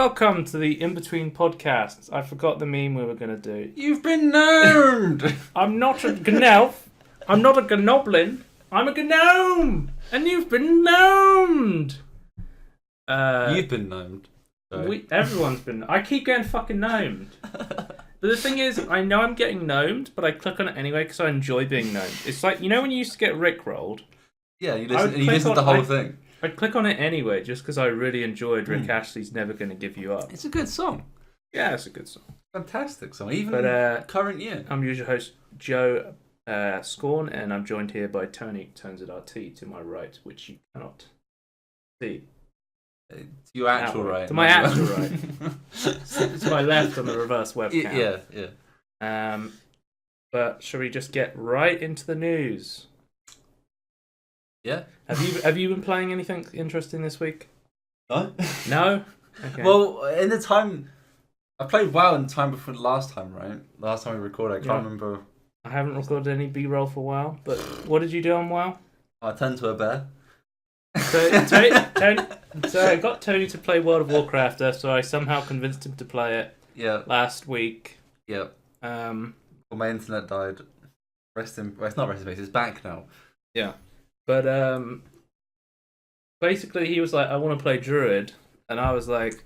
welcome to the Inbetween podcast. I forgot the meme we were going to do. You've been gnomed! I'm not a gnelf. I'm not a gnoblin. I'm a gnome! And you've been gnomed! You've been gnomed. Everyone's been... I keep getting fucking gnomed. But the thing is, I know I'm getting gnomed, but I click on it anyway because I enjoy being gnomed. It's like, you know when you used to get rickrolled? Yeah, you listen to the whole thing. I'd click on it anyway, just because I really enjoyed Rick Astley's Never Gonna Give You Up. It's a good song. Yeah, it's a good song. Fantastic song, even current year. I'm your host, Joe Scorn, and I'm joined here by Tony, turns it RT, to my right, which you cannot see. To your actual right. To my actual right. To my left on the reverse webcam. Yeah. But shall we just get right into the news? Yeah. Have you been playing anything interesting this week? No. No? Okay. Well, in the time... I played WoW in the time before the last time, right? The last time we recorded, I can't remember. I haven't recorded any B-roll for WoW, but what did you do on WoW? I turned to a bear. So I got Tony to play World of Warcraft, so I somehow convinced him to play it last week. Yeah. Well, my internet died. It's not rest in peace, it's back now. Yeah. But basically he was like, I want to play Druid, and I was like,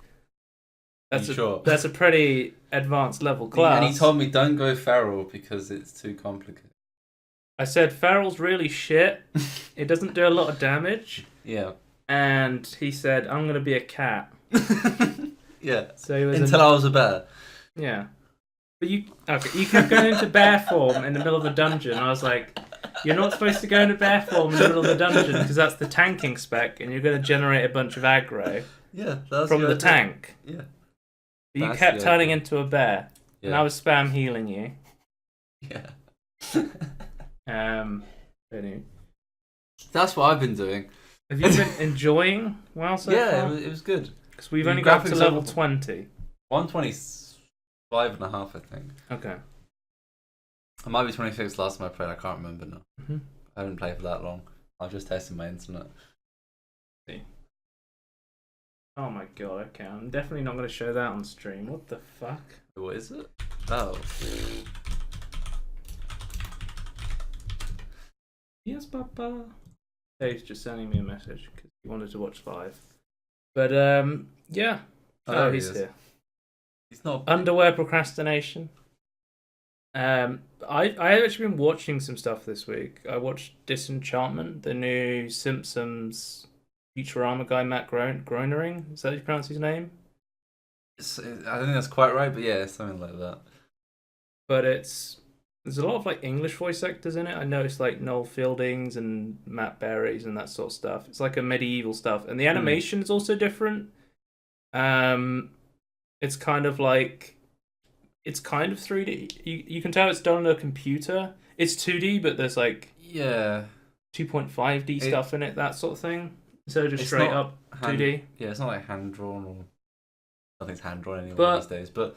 that's a pretty advanced level class. And he told me don't go feral because it's too complicated. I said feral's really shit. It doesn't do a lot of damage. Yeah. And he said, I'm gonna be a cat. Yeah. So he was until I was a bear. Yeah. But you kept going into bear form in the middle of the dungeon. I was like, you're not supposed to go into bear form in the middle of the dungeon because that's the tanking spec, and you're going to generate a bunch of aggro. Yeah, that's from the tank. Yeah. But you kept turning into a bear, and I was spam healing you. Yeah. Anyway. That's what I've been doing. Have you been enjoying WoW so far? Yeah, it was good. Because we've only got to level 20. 125 and a half, I think. Okay. I might be 26 last time I played, I can't remember now. Mm-hmm. I haven't played for that long. I was just testing my internet. See. Oh my god, okay. I'm definitely not going to show that on stream. What the fuck? What is it? Oh. Yes, Papa. Dave's just sending me a message because he wanted to watch 5. But, yeah. Oh, he's here. He's not... Underwear procrastination. I've actually been watching some stuff this week. I watched Disenchantment, the new Simpsons Futurama guy, Matt Groenering. Is that how you pronounce his name? I think that's quite right, but yeah, something like that. But there's a lot of like English voice actors in it. I noticed like Noel Fieldings and Matt Berries and that sort of stuff. It's like a medieval stuff, and the animation is also different. It's kind of 3D. You can tell it's done on a computer. It's 2D, but there's like 2.5D stuff in it, that sort of thing. Instead of just straight up 2D. Yeah, it's not like hand drawn or nothing's hand drawn anymore these days. But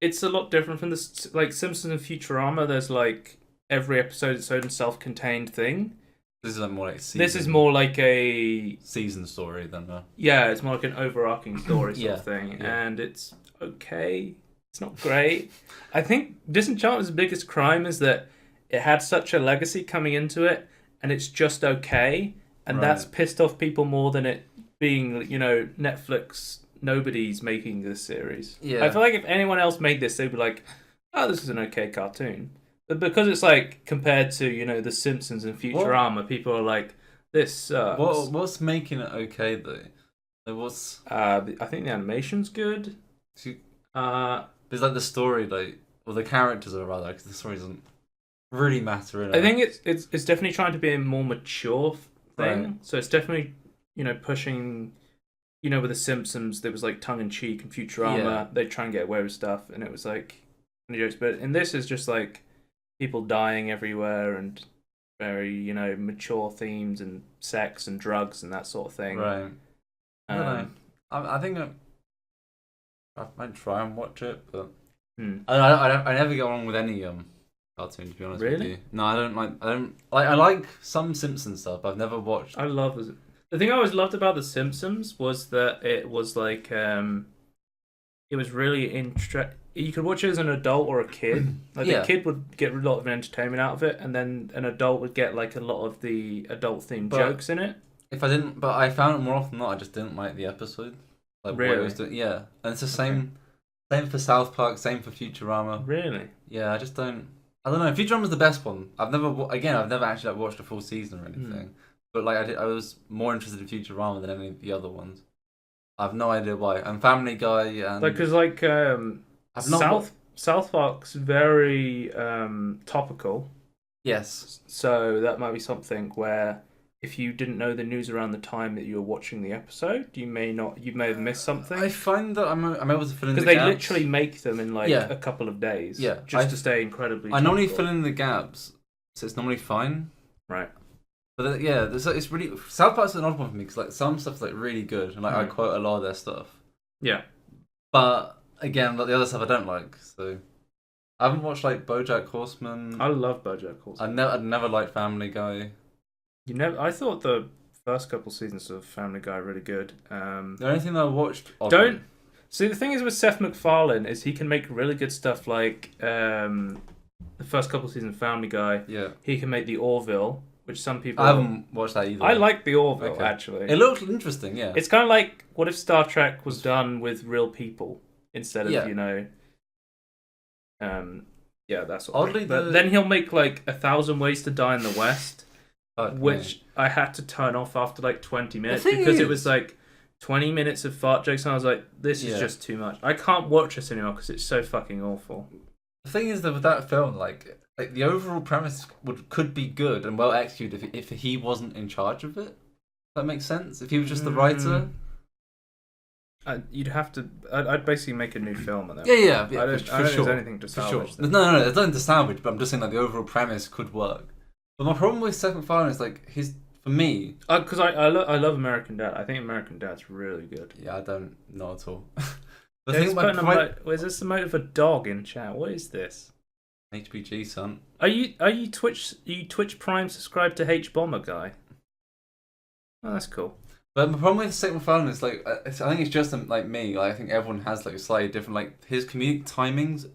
it's a lot different from this. Like Simpsons and Futurama, there's like every episode its own self-contained thing. This is like more like This is more like a season story than a... Yeah, it's more like an overarching story sort of thing, and it's okay. It's not great. I think Disenchantment's biggest crime is that it had such a legacy coming into it, and it's just okay, and that's pissed off people more than it being, Netflix nobody's making this series. Yeah. I feel like if anyone else made this, they'd be like, oh, this is an okay cartoon. But because it's like compared to, The Simpsons and Futurama, people are like, this sucks. What's making it okay though? Like, I think the animation's good. It's like the story, the characters are rather, because the story doesn't really matter. I think it's definitely trying to be a more mature thing. Right. So it's definitely, pushing, with the Simpsons, there was like tongue in cheek, and Futurama, they try and get away with stuff, and it was like jokes. But in this is just like people dying everywhere and very, mature themes and sex and drugs and that sort of thing. Right. I don't know. I think I might try and watch it, but I never get along with any cartoon, to be honest with you. No, I don't like. I like some Simpsons stuff, but I've never watched. I love the thing I always loved about The Simpsons was that it was like it was really you could watch it as an adult or a kid. Like the kid would get a lot of entertainment out of it, and then an adult would get like a lot of the adult themed jokes in it. I found it more often than not. I just didn't like the episode. Like really? What it was doing. Yeah, and it's the same. Same for South Park. Same for Futurama. Really? Yeah, I just don't. I don't know. Futurama's the best one. I've never actually like, watched a full season or anything. But like I was more interested in Futurama than any of the other ones. I have no idea why. And Family Guy and because South Park's very topical. Yes. So that might be something where if you didn't know the news around the time that you were watching the episode, you may have missed something. I find that I'm able to fill in the gaps. Because they literally make them in a couple of days. Yeah. Just to stay incredibly I normally fill in the gaps, so it's normally fine. Right. But it's really South Park's an odd one for me because like some stuff's like really good and like I quote a lot of their stuff. Yeah. But again, like the other stuff I don't like. So I haven't watched like BoJack Horseman. I love BoJack Horseman. I'd never liked Family Guy. I thought the first couple seasons of Family Guy are really good. The only thing that I watched. See, the thing is with Seth MacFarlane is he can make really good stuff like the first couple seasons of Family Guy. Yeah. He can make the Orville, which some people. I haven't watched that either. I like the Orville actually. It looks interesting. Yeah. It's kind of like what if Star Trek was done with real people instead of that's oddly. But then he'll make like 1,000 Ways to Die in the West. Which I had to turn off after like 20 minutes because it was like 20 minutes of fart jokes and I was like, this is just too much. I can't watch this anymore because it's so fucking awful. The thing is that with that film, like the overall premise could be good and well executed if he wasn't in charge of it. That makes sense? If he was just the writer? You'd have to... I'd basically make a new film of that. Yeah, I don't think there's anything to salvage. No, there's nothing to salvage, but I'm just saying that the overall premise could work. But my problem with Seth MacFarlane is like for me, because I love American Dad. I think American Dad's really good. Yeah, I don't know at all. Is this the motive of a dog in chat? What is this? HBG, son. Are you Twitch Prime subscribed to H Bomber guy? Oh, that's cool. But my problem with Seth MacFarlane is like I think it's just like me. Like I think everyone has like a slightly different like his comedic timings.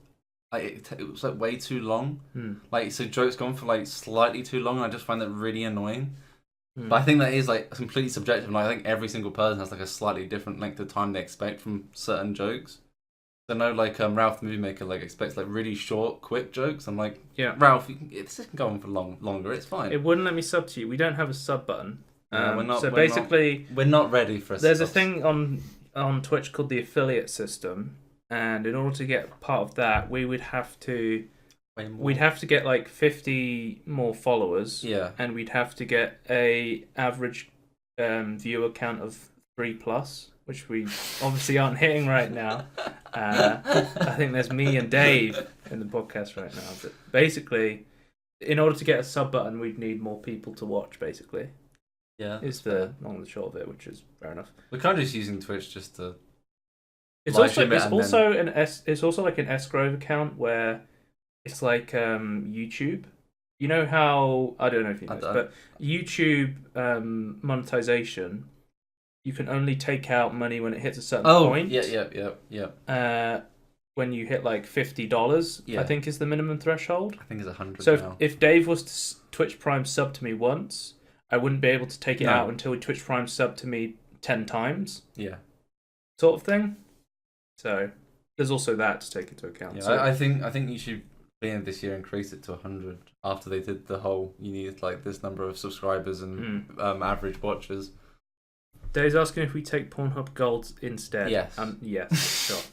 It was like way too long. Like so jokes gone for like slightly too long and I just find that really annoying. But I think that is like completely subjective. Like I think every single person has like a slightly different length of time they expect from certain jokes. So I know like Ralph the Movie Maker like expects like really short, quick jokes. I'm like, Ralph, this can go on for longer. It's fine. It wouldn't let me sub to you. We don't have a sub button. We're not ready for a There's a thing on Twitch called the affiliate system. And in order to get part of that, we'd have to get like 50 more followers. Yeah. And we'd have to get a average viewer count of 3+, which we obviously aren't hitting right now. I think there's me and Dave in the podcast right now. But basically, in order to get a sub button, we'd need more people to watch, basically. Yeah. Is the long and the short of it, which is fair enough. We're kind of just using Twitch just to... It's also like an escrow account where it's like YouTube. You know how I don't know if you know this, but YouTube monetization, you can only take out money when it hits a certain point. Yeah. When you hit like $50, I think is the minimum threshold. I think it's 100. So if Dave was to Twitch Prime sub to me once, I wouldn't be able to take it out until Twitch Prime sub to me 10 times. Yeah. Sort of thing. So there's also that to take into account. Yeah, so, I think you should be in this year increase it to 100 after they did the whole you need like this number of subscribers and average watchers. Dave's asking if we take Pornhub Gold instead. Yes. Yes, sure.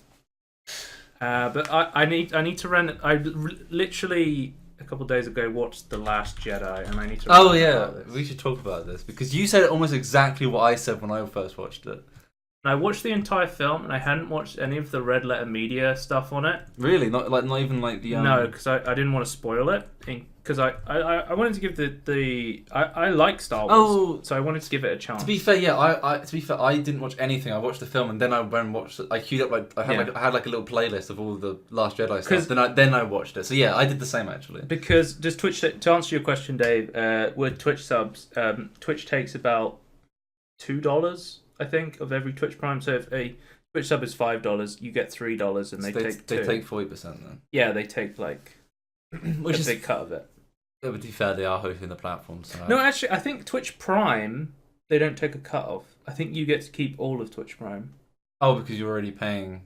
But I need to rent. I literally a couple of days ago watched The Last Jedi, and I need to. We should talk about this because you said almost exactly what I said when I first watched it. I watched the entire film, and I hadn't watched any of the Red Letter Media stuff on it. Really, not even like the. No, because I didn't want to spoil it. Because I wanted to give I like Star Wars, so I wanted to give it a chance. To be fair, I didn't watch anything. I watched the film and then I went and watched it. I queued up I had like a little playlist of all the Last Jedi stuff. Then I watched it. So yeah, I did the same actually. Because just Twitch, to answer your question, Dave, with Twitch subs, Twitch takes about $2, I think, of every Twitch Prime. So if a Twitch sub is $5. You get $3, and they take They take 40% then. Yeah, they take like which is a big cut of it. To be fair, they are hosting the platform. So no, actually, I think Twitch Prime they don't take a cut off. I think you get to keep all of Twitch Prime. Oh, because you're already paying.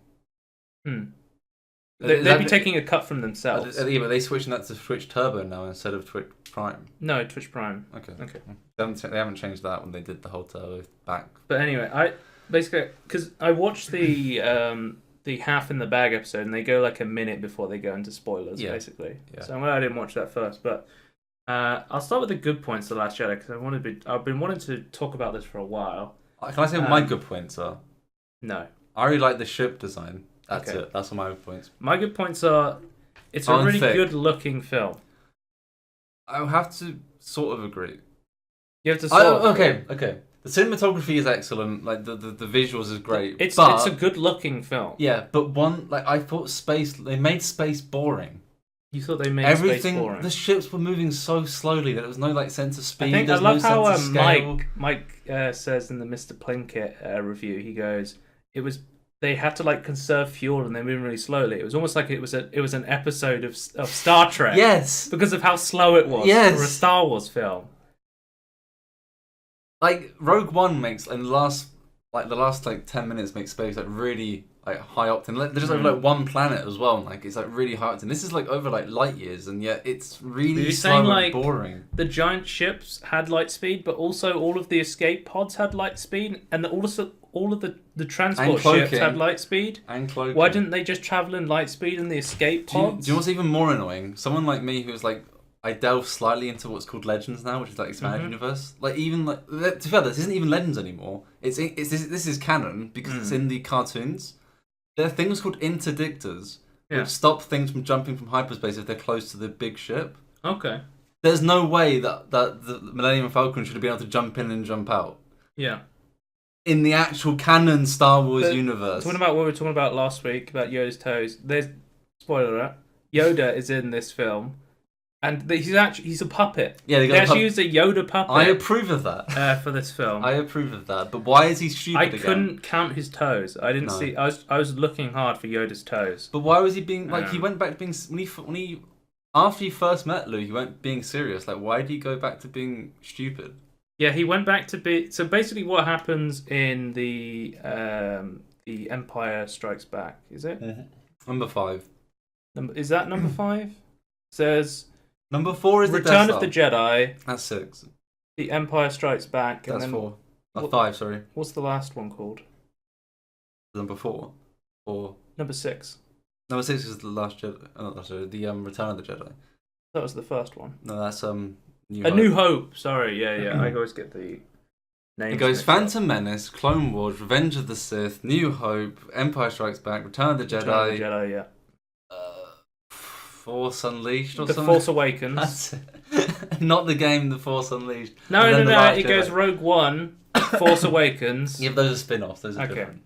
They'd be taking a cut from themselves. Yeah, but they switching that to Twitch Turbo now instead of Twitch Prime. No, Twitch Prime. Okay. They haven't changed that when they did the whole Turbo back. But anyway, I basically because I watched the Half in the Bag episode, and they go like a minute before they go into spoilers, basically. Yeah. So I'm glad I didn't watch that first, but I'll start with the good points of The Last Jedi because I've been wanting to talk about this for a while. Can I say what my good points are? No. I really like the ship design. That's it. That's all my good points. My good points are it's a really good looking film. I'll have to sort of agree. You have to sort of agree. Okay. The cinematography is excellent. Like the visuals is great. It's a good looking film. Yeah, but I thought they made space boring. You thought they made space boring? The ships were moving so slowly that there was no sense of speed. I love how Mike says in the Mr. Plinkett review. He goes, they had to conserve fuel and they're moving really slowly. It was almost like it was an episode of Star Trek. Yes, because of how slow it was for a Star Wars film. Like Rogue One makes in the last 10 minutes makes space really high octane. They're just over one planet as well. And, it's really high octane. This is over light years, and yet it's really slow and boring. The giant ships had light speed, but also all of the escape pods had light speed, and also all of the transport ships had light speed. And cloaking. Why didn't they just travel in light speed in the escape pods? Do you know what's even more annoying? Someone like me who's I delve slightly into what's called Legends now, which is expanded universe. To be fair, this isn't even Legends anymore. This is canon because it's in the cartoons. There are things called interdictors which stop things from jumping from hyperspace if they're close to the big ship. Okay. There's no way that the Millennium Falcon should have been able to jump in and jump out. Yeah. In the actual canon Star Wars universe. Talking about what we were talking about last week about Yoda's toes. There's spoiler alert. Yoda is in this film. And he's a puppet. Yeah, they actually used a Yoda puppet. I approve of that for this film. I approve of that. But why is he stupid again? I couldn't count his toes. I didn't see. I was looking hard for Yoda's toes. But why was he being he went back to being when he after he first met Luke, he went being serious. Why did he go back to being stupid? Yeah, he went back to be. So basically, what happens in the Empire Strikes Back? Is it number 5? Is that number 5? Says. Number 4 is Return of the Jedi. That's 6. The Empire Strikes Back. That's 4. 5, sorry. What's the last one called? Number 4. Number 6. Number 6 is the Last Jedi. Sorry, the Return of the Jedi. That was the first one. No, that's New Hope. Sorry, yeah. I always get the names. It goes Phantom Menace, Clone Wars, Revenge of the Sith, New Hope, Empire Strikes Back, Return of the Jedi. Return of the Jedi, yeah. Force Unleashed or something? The Force Awakens. That's it. Not the game, The Force Unleashed. No. It goes Rogue One, Force Awakens. Yeah, but those are spin-offs. Those are different.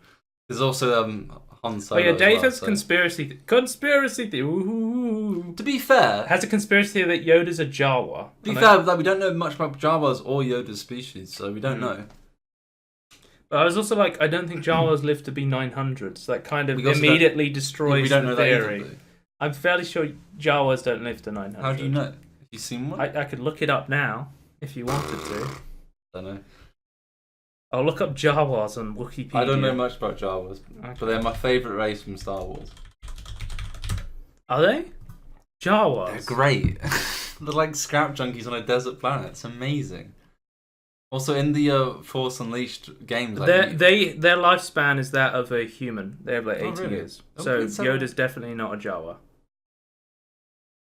There's also Han Solo. Oh yeah, Dave has conspiracy theory. Ooh. To be fair, has a conspiracy theory that Yoda's a Jawa. To be fair, we don't know much about Jawas or Yoda's species, so we don't know. But I was also I don't think Jawas live to be 900. So that kind of immediately destroys the theory. I'm fairly sure Jawas don't live to 900. How do you know? Have you seen one? I could look it up now, if you wanted to. Don't know. I'll look up Jawas on Wikipedia. I don't know much about Jawas, but they're my favourite race from Star Wars. Are they? Jawas? They're great. They're like scrap junkies on a desert planet. It's amazing. Also, in the Force Unleashed games, their lifespan is that of a human. They have 80 years. So Yoda's definitely not a Jawa.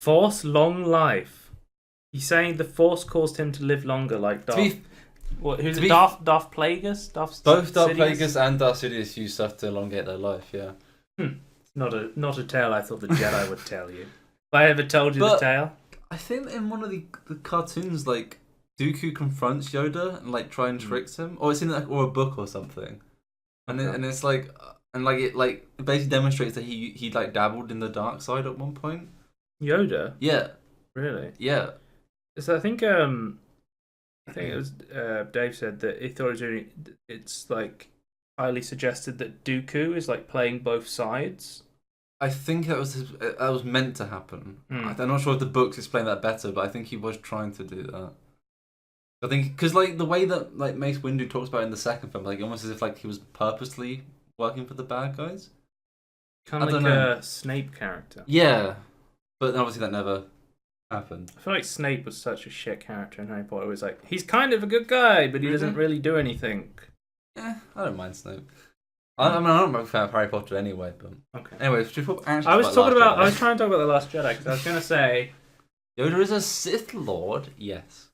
Force long life. He's saying the Force caused him to live longer, like Darth. Who's it? Darth Plagueis? Both Darth Plagueis and Darth Sidious use stuff to elongate their life. Yeah. Not a tale I thought the Jedi would tell you. Have I ever told you the tale? I think in one of the cartoons, Dooku confronts Yoda and try and tricks him, or it's in or a book or something, and it's it basically demonstrates that he dabbled in the dark side at one point. Yoda. Yeah. Really. Yeah. So I think it was Dave said that he thought it was it's highly suggested that Dooku is like playing both sides. I think that was meant to happen. I'm not sure if the books explain that better, but I think he was trying to do that. I think because like the way that like Mace Windu talks about it in the second film, like almost as if like he was purposely working for the bad guys. Kind of like a Snape character. Yeah, but obviously that never happened. I feel like Snape was such a shit character in Harry Potter. It was like, he's kind of a good guy, but he doesn't really do anything. Yeah, I don't mind Snape. I mean, I'm not a fan of Harry Potter anyway, but... Okay. Anyway, I was trying to talk about The Last Jedi, because I was going to say... Yoda is a Sith Lord? Yes.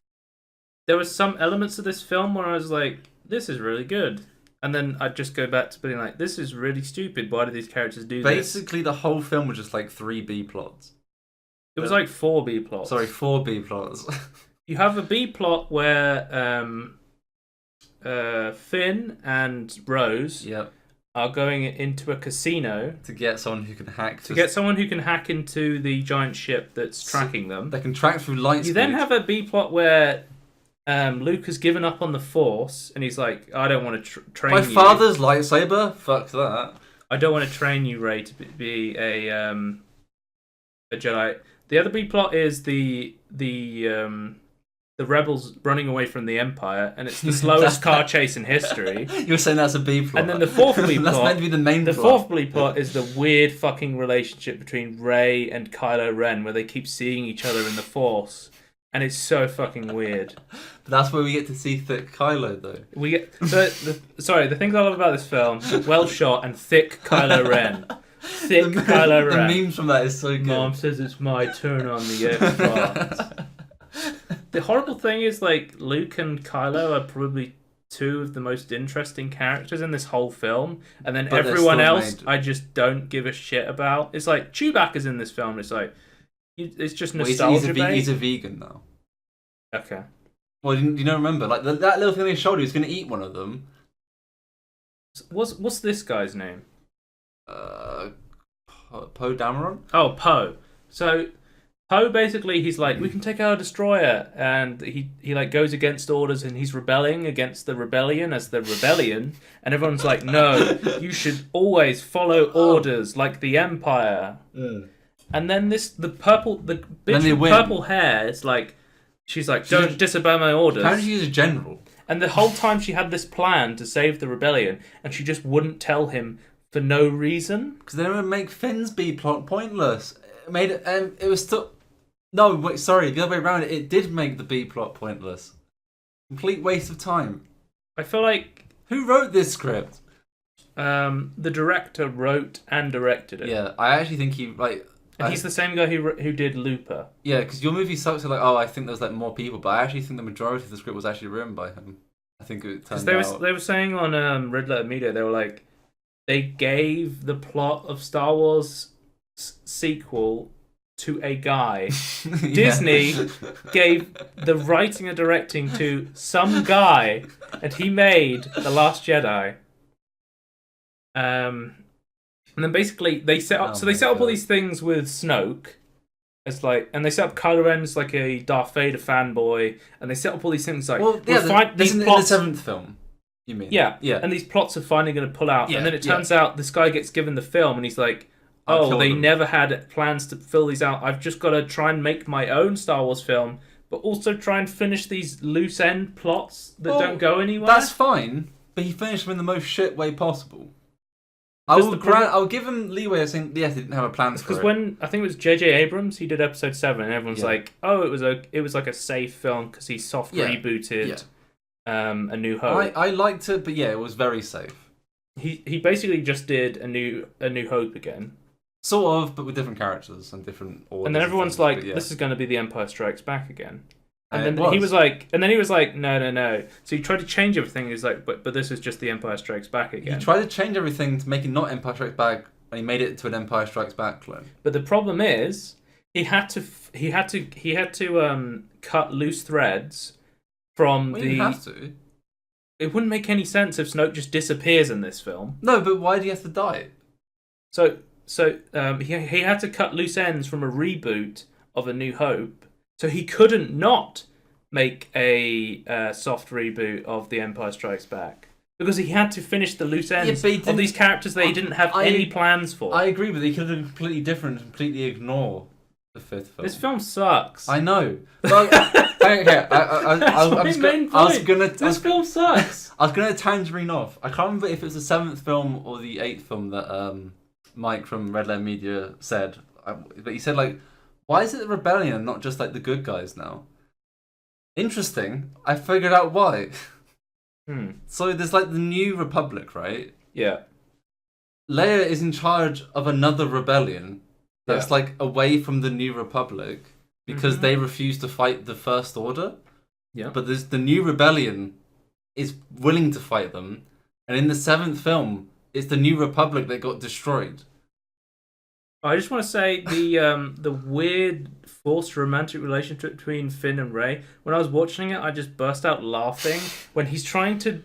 There was some elements of this film where I was like, this is really good. And then I'd just go back to being like, this is really stupid. Why do these characters do this? Basically, the whole film was just like 3 B plots. It was like 4 B plots. Sorry, 4 B plots. You have a B plot where Finn and Rose are going into a casino to get someone who can hack. Get someone who can hack into the giant ship that's tracking them. They can track through light speed. You then have a B plot where Luke has given up on the Force and he's like, I don't want to train you. My father's lightsaber? Fuck that. I don't want to train you, Rey, to be a Jedi. The other B plot is the rebels running away from the Empire, and it's the slowest car chase in history. You're saying that's a B plot. And then the fourth B plot. That's meant to be the main plot. The fourth B plot is the weird fucking relationship between Rey and Kylo Ren, where they keep seeing each other in the Force, and it's so fucking weird. But that's where we get to see thick Kylo, though. We get the things I love about this film: well shot and thick Kylo Ren. Thick Kylo Ren. The memes from that is so good. Mom says it's my turn on the Xbox. The horrible thing is, like, Luke and Kylo are probably 2 of the most interesting characters in this whole film, and then everyone else I just don't give a shit about. It's like Chewbacca's in this film. It's like it's just nostalgia. He's a vegan now. Okay. Well, you don't remember like that little thing on his shoulder. He's going to eat one of them. What's this guy's name? Poe Dameron? Oh, Poe. So Poe basically, he's like, we can take out a destroyer, and he like goes against orders, and he's rebelling against the rebellion as the rebellion, and everyone's like, no, you should always follow orders like the Empire. And then the bitch with purple hair is like, she's like, don't disobey my orders. Apparently she's a general. And the whole time she had this plan to save the rebellion, and she just wouldn't tell him for no reason. Because they would make Finn's B plot pointless. It was still... No, wait, sorry, the other way around. It did make the B plot pointless. Complete waste of time. I feel like... Who wrote this script? The director wrote and directed it. Yeah, I actually think he... And he's the same guy who did Looper. Yeah, because your movie sucks. Like, I think there's like more people, but I actually think the majority of the script was actually written by him. I think it turned out... They were saying on Red Letter Media, they were like, they gave the plot of Star Wars sequel to a guy. Disney gave the writing and directing to some guy, and he made The Last Jedi. And then basically they set up all these things with Snoke. It's like, and they set up Kylo Ren as like a Darth Vader fanboy, and they set up all these things like, this in the 7th film. You mean? Yeah. And these plots are finally going to pull out, and then it turns out this guy gets given the film, and he's like, they never had plans to fill these out. I've just got to try and make my own Star Wars film, but also try and finish these loose end plots that don't go anywhere. That's fine, but he finished them in the most shit way possible. I'll give him leeway saying, yes, they didn't have a plan for it. Because when, I think it was J.J. Abrams, he did episode 7, and everyone's like, oh, it was like a safe film because he soft rebooted A New Hope. I liked it, but it was very safe. He basically just did A New Hope again. Sort of, but with different characters and different orders. And then everyone's like, this is going to be The Empire Strikes Back again. And then he was like, no. So he tried to change everything. He was like, but this is just The Empire Strikes Back again. He tried to change everything to make it not Empire Strikes Back, and he made it to an Empire Strikes Back clone. But the problem is, he had to cut loose threads from He didn't have to. It wouldn't make any sense if Snoke just disappears in this film. No, but why do he have to die? So he had to cut loose ends from a reboot of A New Hope. So he couldn't not make a soft reboot of The Empire Strikes Back. Because he had to finish the loose ends of these characters that he didn't have any plans for. I agree, but he could have been completely different and completely ignore the fifth film. This film sucks. I know. But, okay, This film sucks. I was gonna tangerine off. I can't remember if it was the 7th film or the 8th film that Mike from Red Letter Media said. But he said, like, why is it the rebellion and not just like the good guys now? Interesting. I figured out why. So there's like the New Republic, right? Yeah. Leia is in charge of another rebellion that's like away from the New Republic because they refuse to fight the First Order. Yeah. But there's the New Rebellion is willing to fight them, and in the 7th film, it's the New Republic that got destroyed. I just want to say the weird forced romantic relationship between Finn and Rey. When I was watching it, I just burst out laughing when he's trying to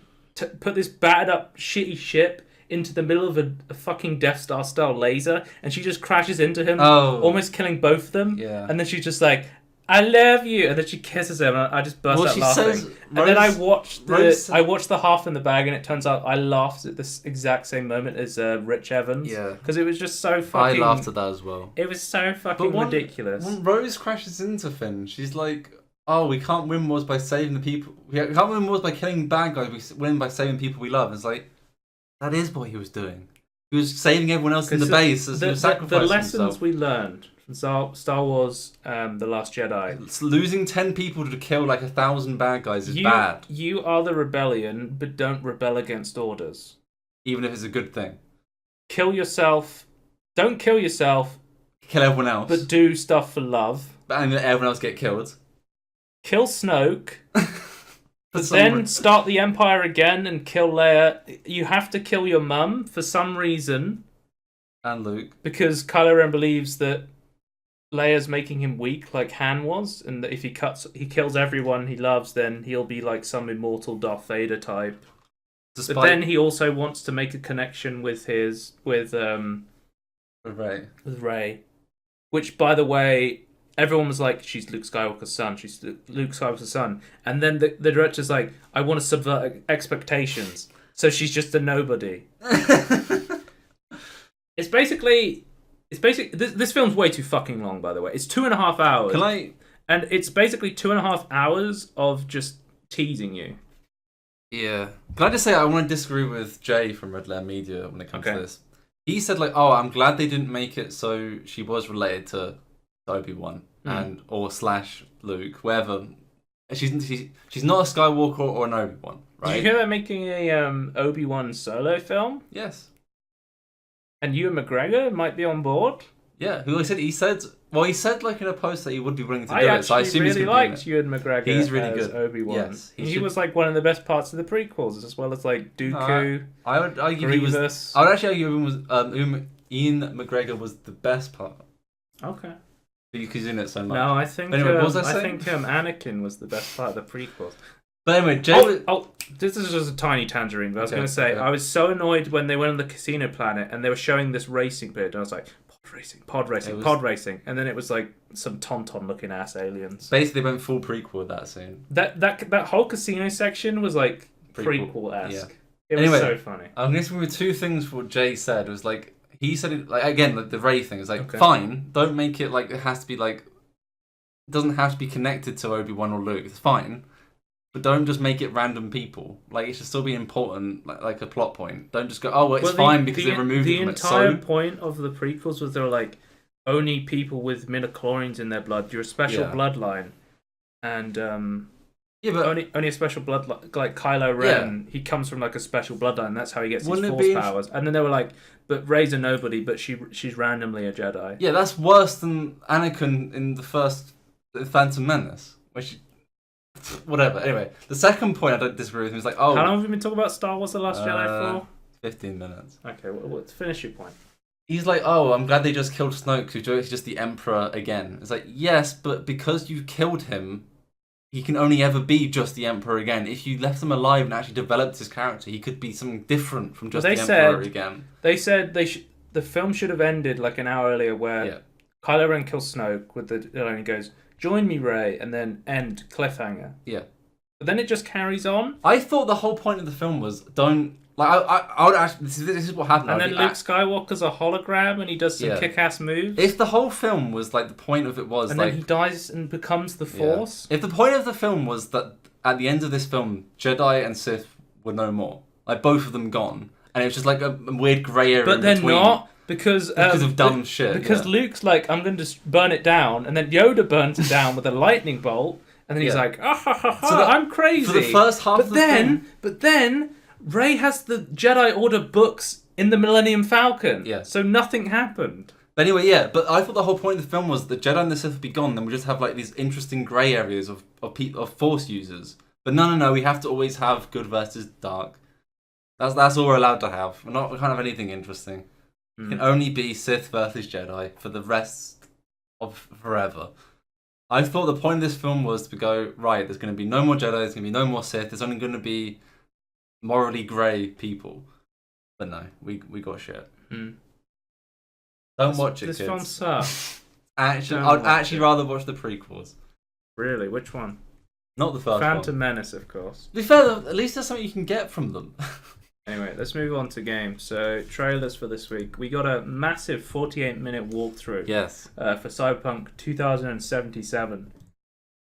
put this battered up shitty ship into the middle of a fucking Death Star style laser, and she just crashes into him, almost killing both of them. Yeah. And then she's just like, "I love you," and then she kisses him, and I just burst out laughing. And then I watched the Half in the Bag, and it turns out I laughed at this exact same moment as Rich Evans. Yeah, because it was just so fucking. I laughed at that as well. It was so fucking ridiculous. When Rose crashes into Finn, she's like, "Oh, we can't win wars by saving the people. We can't win wars by killing bad guys. We win by saving people we love." And it's like, that is what he was doing. He was saving everyone else in the base as he was sacrificing the lessons himself. We learned from Star Wars, The Last Jedi. Losing 10 people to kill like 1,000 bad guys is bad. You are the rebellion, but don't rebel against orders. Even if it's a good thing. Kill yourself. Don't kill yourself. Kill everyone else. But do stuff for love. And let everyone else get killed. Kill Snoke. But then start the Empire again and kill Leia. You have to kill your mum for some reason. And Luke. Because Kylo Ren believes that Leia's making him weak like Han was, and that if he kills everyone he loves, then he'll be like some immortal Darth Vader type. But then he also wants to make a connection with Rey. Which, by the way, everyone was like, she's Luke Skywalker's son. She's Luke Skywalker's son. And then the director's like, I want to subvert expectations. So she's just a nobody. It's basically this film's way too fucking long, by the way. It's 2.5 hours. And it's basically 2.5 hours of just teasing you. Yeah. Can I just say I want to disagree with Jay from Red Letter Media when it comes to this. He said like, oh, I'm glad they didn't make it so she was related to Obi-Wan and or / Luke, wherever. She's not a Skywalker or an Obi-Wan, right? Did you hear they're making a Obi-Wan solo film? Yes. And Ewan McGregor might be on board? Yeah, he said like in a post that he would be willing to do it. So I assume really liked Ewan McGregor. He's really good. Obi-Wan. Yes, he was like one of the best parts of the prequels, as well as like Dooku. I would argue Grievous. I would actually argue Ian McGregor was the best part. Okay. Because he's in it so much. No, I think anyway, what was I saying? Anakin was the best part of the prequels. But anyway, this is just a tiny tangerine. But I was going to say, I was so annoyed when they went on the casino planet and they were showing this racing bit, and I was like, pod racing, and then it was like some Tauntaun looking ass aliens. Basically, they went full prequel with that scene. That whole casino section was like prequel-esque. Yeah. It was so funny. I'm guessing with two things for what Jay said. It was like, he said it, like, again, like the Rey thing is like, fine, don't make it like it has to be like, it doesn't have to be connected to Obi-Wan or Luke. It's fine. But don't just make it random people. Like, it should still be important, like a plot point. Don't just go, oh, well, it's fine because they removed it from it. The entire point of the prequels was they were like, only people with midichlorians in their blood. You're a special bloodline. And but only a special bloodline. Like Kylo Ren, he comes from like a special bloodline. That's how he gets his force powers. And then they were like, but Rey's a nobody, but she's randomly a Jedi. Yeah, that's worse than Anakin in the first Phantom Menace, where she... Whatever. Anyway, the second point I don't disagree with him is like, oh... How long have we been talking about Star Wars The Last Jedi for? 15 minutes. Okay, well, finish your point. He's like, oh, I'm glad they just killed Snoke, who's just the Emperor again. It's like, yes, but because you killed him, he can only ever be just the Emperor again. If you left him alive and actually developed his character, he could be something different from just the Emperor again. They said the film should have ended like an hour earlier where Kylo Ren kills Snoke with and he goes, join me, Rey, and then end cliffhanger. Yeah. But then it just carries on. I thought the whole point of the film was don't like I would actually this is what happened. And then Luke Skywalker's a hologram and he does some kick-ass moves. If the whole film was like the point of it was and like then he dies and becomes the Force. If the point of the film was that at the end of this film, Jedi and Sith were no more, like both of them gone, and it was just like a weird grey area. But they're not. Because of dumb shit. Because Luke's like, I'm going to burn it down, and then Yoda burns it down with a lightning bolt, and then he's like, I'm crazy. For the first half of the film. But then, Rey has the Jedi Order books in the Millennium Falcon. Yeah. So nothing happened. But anyway, but I thought the whole point of the film was that Jedi and the Sith would be gone, then we just have like these interesting grey areas of Force users. But no, we have to always have good versus dark. That's all we're allowed to have. We can't have anything interesting. It can only be Sith versus Jedi for the rest of forever. I thought the point of this film was to go, right, there's going to be no more Jedi, there's going to be no more Sith, there's only going to be morally grey people. But no, we got shit. Don't watch it, this kids. Film sucks. I'd actually rather watch the prequels. Really? Which one? Not the first one. Phantom Menace, of course. To be fair, at least there's something you can get from them. Anyway, let's move on to games. So, trailers for this week. We got a massive 48-minute walkthrough. Yes. For Cyberpunk 2077.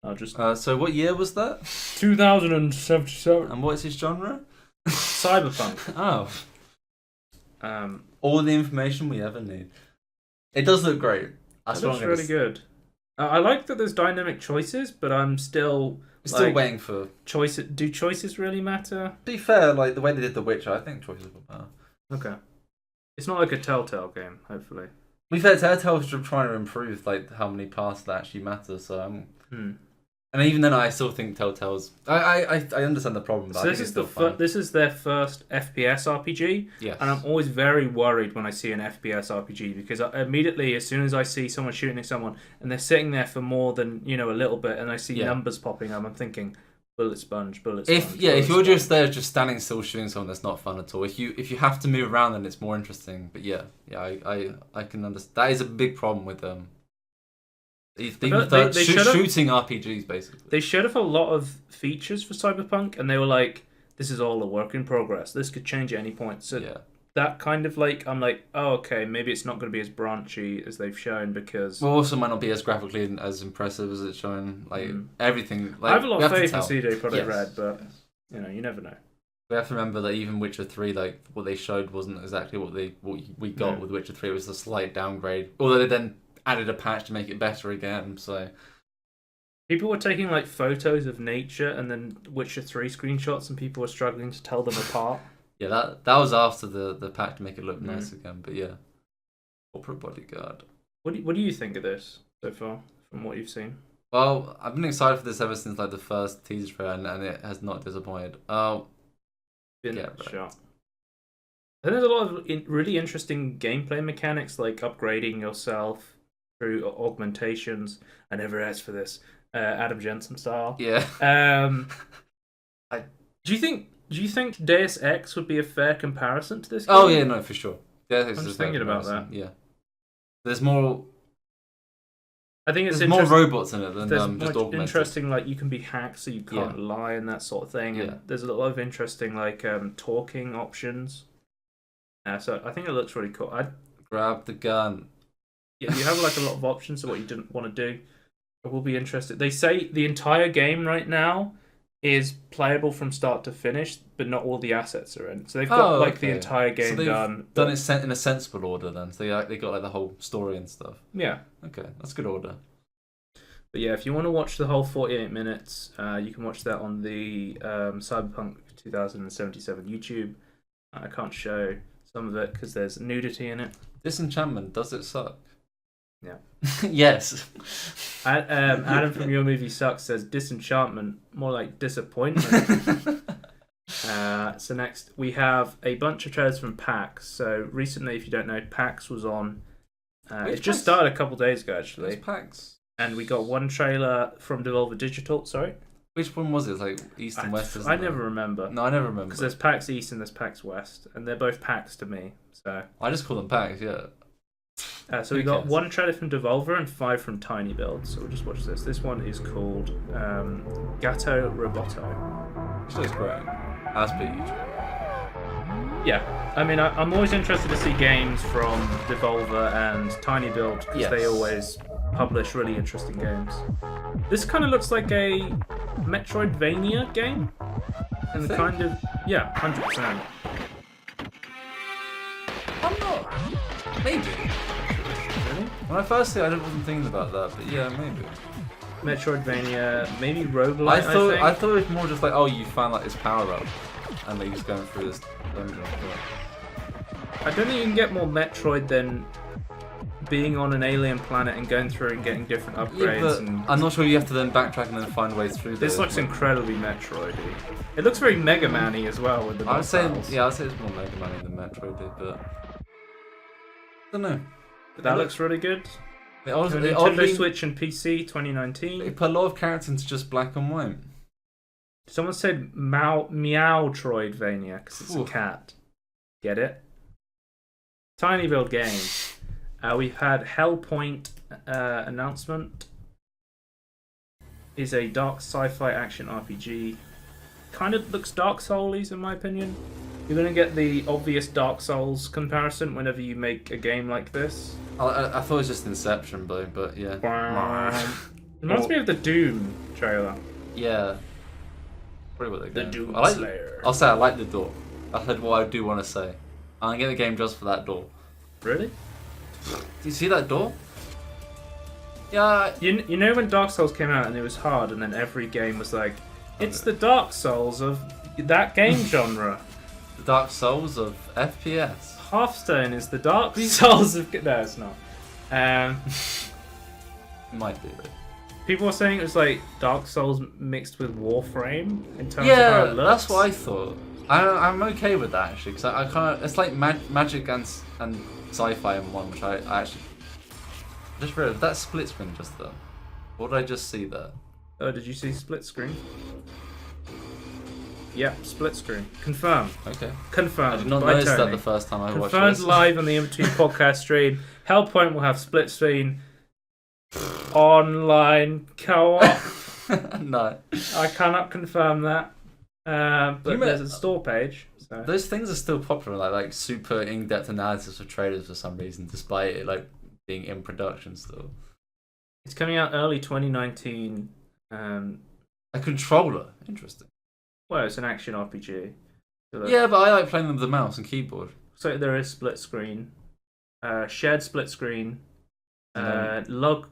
I'll just. So, what year was that? 2077. And what is its genre? Cyberpunk. All the information we ever need. It does look great. It looks really good. I like that there's dynamic choices, but I'm still. Still waiting for choices. Do choices really matter? To be fair, like the way they did The Witcher, I think choices will matter. Okay. It's not like a Telltale game, hopefully. To be fair, Telltale's trying to improve like how many paths that actually matter. So and even then, I still think Telltale's. I understand the problem. But so this is this is their first FPS RPG. Yes. And I'm always very worried when I see an FPS RPG because immediately, as soon as I see someone shooting at someone and they're sitting there for more than a little bit, and I see numbers popping up, I'm thinking, bullet sponge. If you're just there, just standing still shooting someone, that's not fun at all. If you have to move around, then it's more interesting. But I can understand. That is a big problem with them. Shooting RPGs, basically. They showed off a lot of features for Cyberpunk, and they were like, this is all a work in progress. This could change at any point. So that kind of like, I'm like, oh, okay, maybe it's not going to be as branchy as they've shown because... Well, also might not be as graphically and as impressive as it's shown. Like, everything... Like, I have a lot of faith in CJ Projekt Red, but, you never know. We have to remember that even Witcher 3, like, what they showed wasn't exactly what we got with Witcher 3. It was a slight downgrade. Although they then added a patch to make it better again, so... People were taking, like, photos of nature and then Witcher 3 screenshots, and people were struggling to tell them apart. Yeah, that was after the patch to make it look nice again, but yeah. Corporate Bodyguard. What do you think of this so far, from what you've seen? Well, I've been excited for this ever since, like, the first teaser trailer, and it has not disappointed. Shot. I think there's a lot of really interesting gameplay mechanics, like upgrading yourself through augmentations. I never asked for this. Adam Jensen style. Yeah. Do you think Deus Ex would be a fair comparison to this game? Oh yeah, no, for sure. Deus Ex I'm just thinking about that. Yeah. There's more. I think there's more robots in it than there's just augmented. Interesting, like you can be hacked, so you can't lie and that sort of thing. Yeah. And there's a lot of interesting, like talking options. So I think it looks really cool. Grab the gun. Yeah, you have like a lot of options of what you didn't want to do. I will be interested. They say the entire game right now is playable from start to finish, but not all the assets are in. So they've got the entire game done. Done it in a sensible order then. So they got like the whole story and stuff. Yeah. Okay, that's good order. But yeah, if you want to watch the whole 48 minutes, you can watch that on the Cyberpunk 2077 YouTube. I can't show some of it because there's nudity in it. Disenchantment, does it suck? Yeah. Yes. Adam from Your Movie Sucks says disenchantment, more like disappointment. So next we have a bunch of trailers from PAX. So recently, if you don't know, PAX was on. It just started a couple days ago actually. Which PAX? And we got one trailer from Devolver Digital. Sorry. Which one was it? Like East and West? I never remember. No, I never remember. Because there's PAX East and there's PAX West, and they're both PAX to me. So I just call them PAX. Yeah. So we got 1 trailer from Devolver and 5 from Tiny Build. So we'll just watch this. This one is called Gatto Roboto. Which looks great. As per usual. Yeah, I mean, I'm always interested to see games from Devolver and Tiny Build because they always publish really interesting games. This kind of looks like a Metroidvania game. And the kind of... Yeah, 100%. I'm not... Maybe. Really? When I first see it, I wasn't thinking about that, but yeah, maybe. Metroidvania, maybe roguelike, I think. I thought it was more just like, oh, you find like this power up, and then you're just going through this dungeon. I don't think you can get more Metroid than being on an alien planet and going through and getting different upgrades. Yeah, but I'm not sure you have to then backtrack and then find ways through this. Looks incredibly Metroidy. It looks very Mega Man-y as well with the I'd say it's more Mega Man-y than Metroidy, but I don't know. That looks really good. Nintendo Switch and PC 2019. They put a lot of characters into just black and white. Someone said Meowtroidvania because it's a cat. Get it? Tiny Build Games. We've had Hellpoint announcement. Is a dark sci-fi action RPG. Kind of looks Dark Souls-y in my opinion. You're going to get the obvious Dark Souls comparison whenever you make a game like this. I thought it was just Inception, but yeah. Reminds me of the Doom trailer. Yeah. Probably what they're The going. Doom Slayer. I'll say I like the door. I said what I do want to say. I'm going to get the game just for that door. Really? Do you see that door? Yeah. You know when Dark Souls came out and it was hard, and then every game was like, it's the Dark Souls of that game genre. The Dark Souls of FPS. Hearthstone is the Dark Souls of... No, it's not. Might be. People were saying it was like Dark Souls mixed with Warframe in terms of how it looks. That's what I thought. I'm okay with that actually, because I kind of... It's like magic and sci-fi in one, which I actually... Just realized, that split screen just there. What did I just see there? Oh, did you see split screen? Yep, split screen. Confirmed. Okay. Confirmed. I did not notice that the first time I watched this. Confirmed live on the Inbetween podcast stream. Hellpoint will have split screen. Online co-op. No. I cannot confirm that. But there's a store page. So. Those things are still popular, like super in-depth analysis of trailers for some reason, despite it like being in production still. It's coming out early 2019. A controller, interesting. Well, it's an action RPG. So yeah, but I like playing them with the mouse and keyboard. So there is split screen, shared split screen, log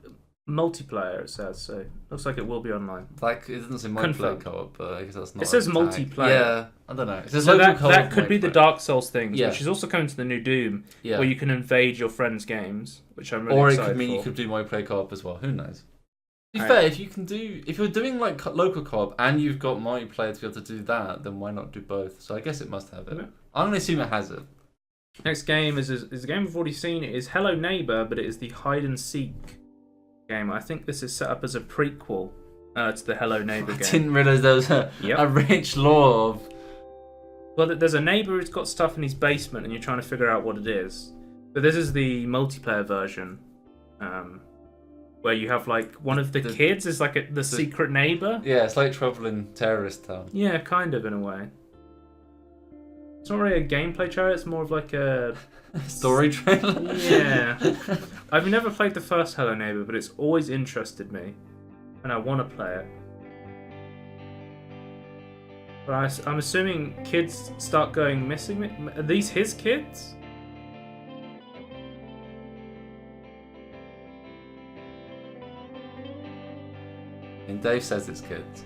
multiplayer. It says so. Looks like it will be online. Like it doesn't say multiplayer co-op, but I guess that's not. It says multiplayer. Yeah, I don't know. So that could be the Dark Souls thing, which is also coming to the new Doom, where you can invade your friends' games, which I'm really excited for. Or it could mean you could do multiplayer co-op as well. Who knows? To be fair, if you're doing like local co-op and you've got multiplayer to be able to do that, then why not do both? So I guess it must have it. I'm gonna assume it has it. Next game is a game we've already seen. It is Hello Neighbour, but it is the hide and seek game. I think this is set up as a prequel to the Hello Neighbour game. I didn't realise there was a rich lore of... Well, there's a neighbour who's got stuff in his basement and you're trying to figure out what it is. But this is the multiplayer version, where you have like one of the kids is like the secret neighbour. Yeah, it's like Trouble in Terrorist Town. Yeah, kind of in a way. It's not really a gameplay trailer, it's more of like a... story trailer? Yeah. I've never played the first Hello Neighbour, but it's always interested me. And I want to play it. But I'm assuming kids start going missing. Are these his kids? And Dave says it's kids.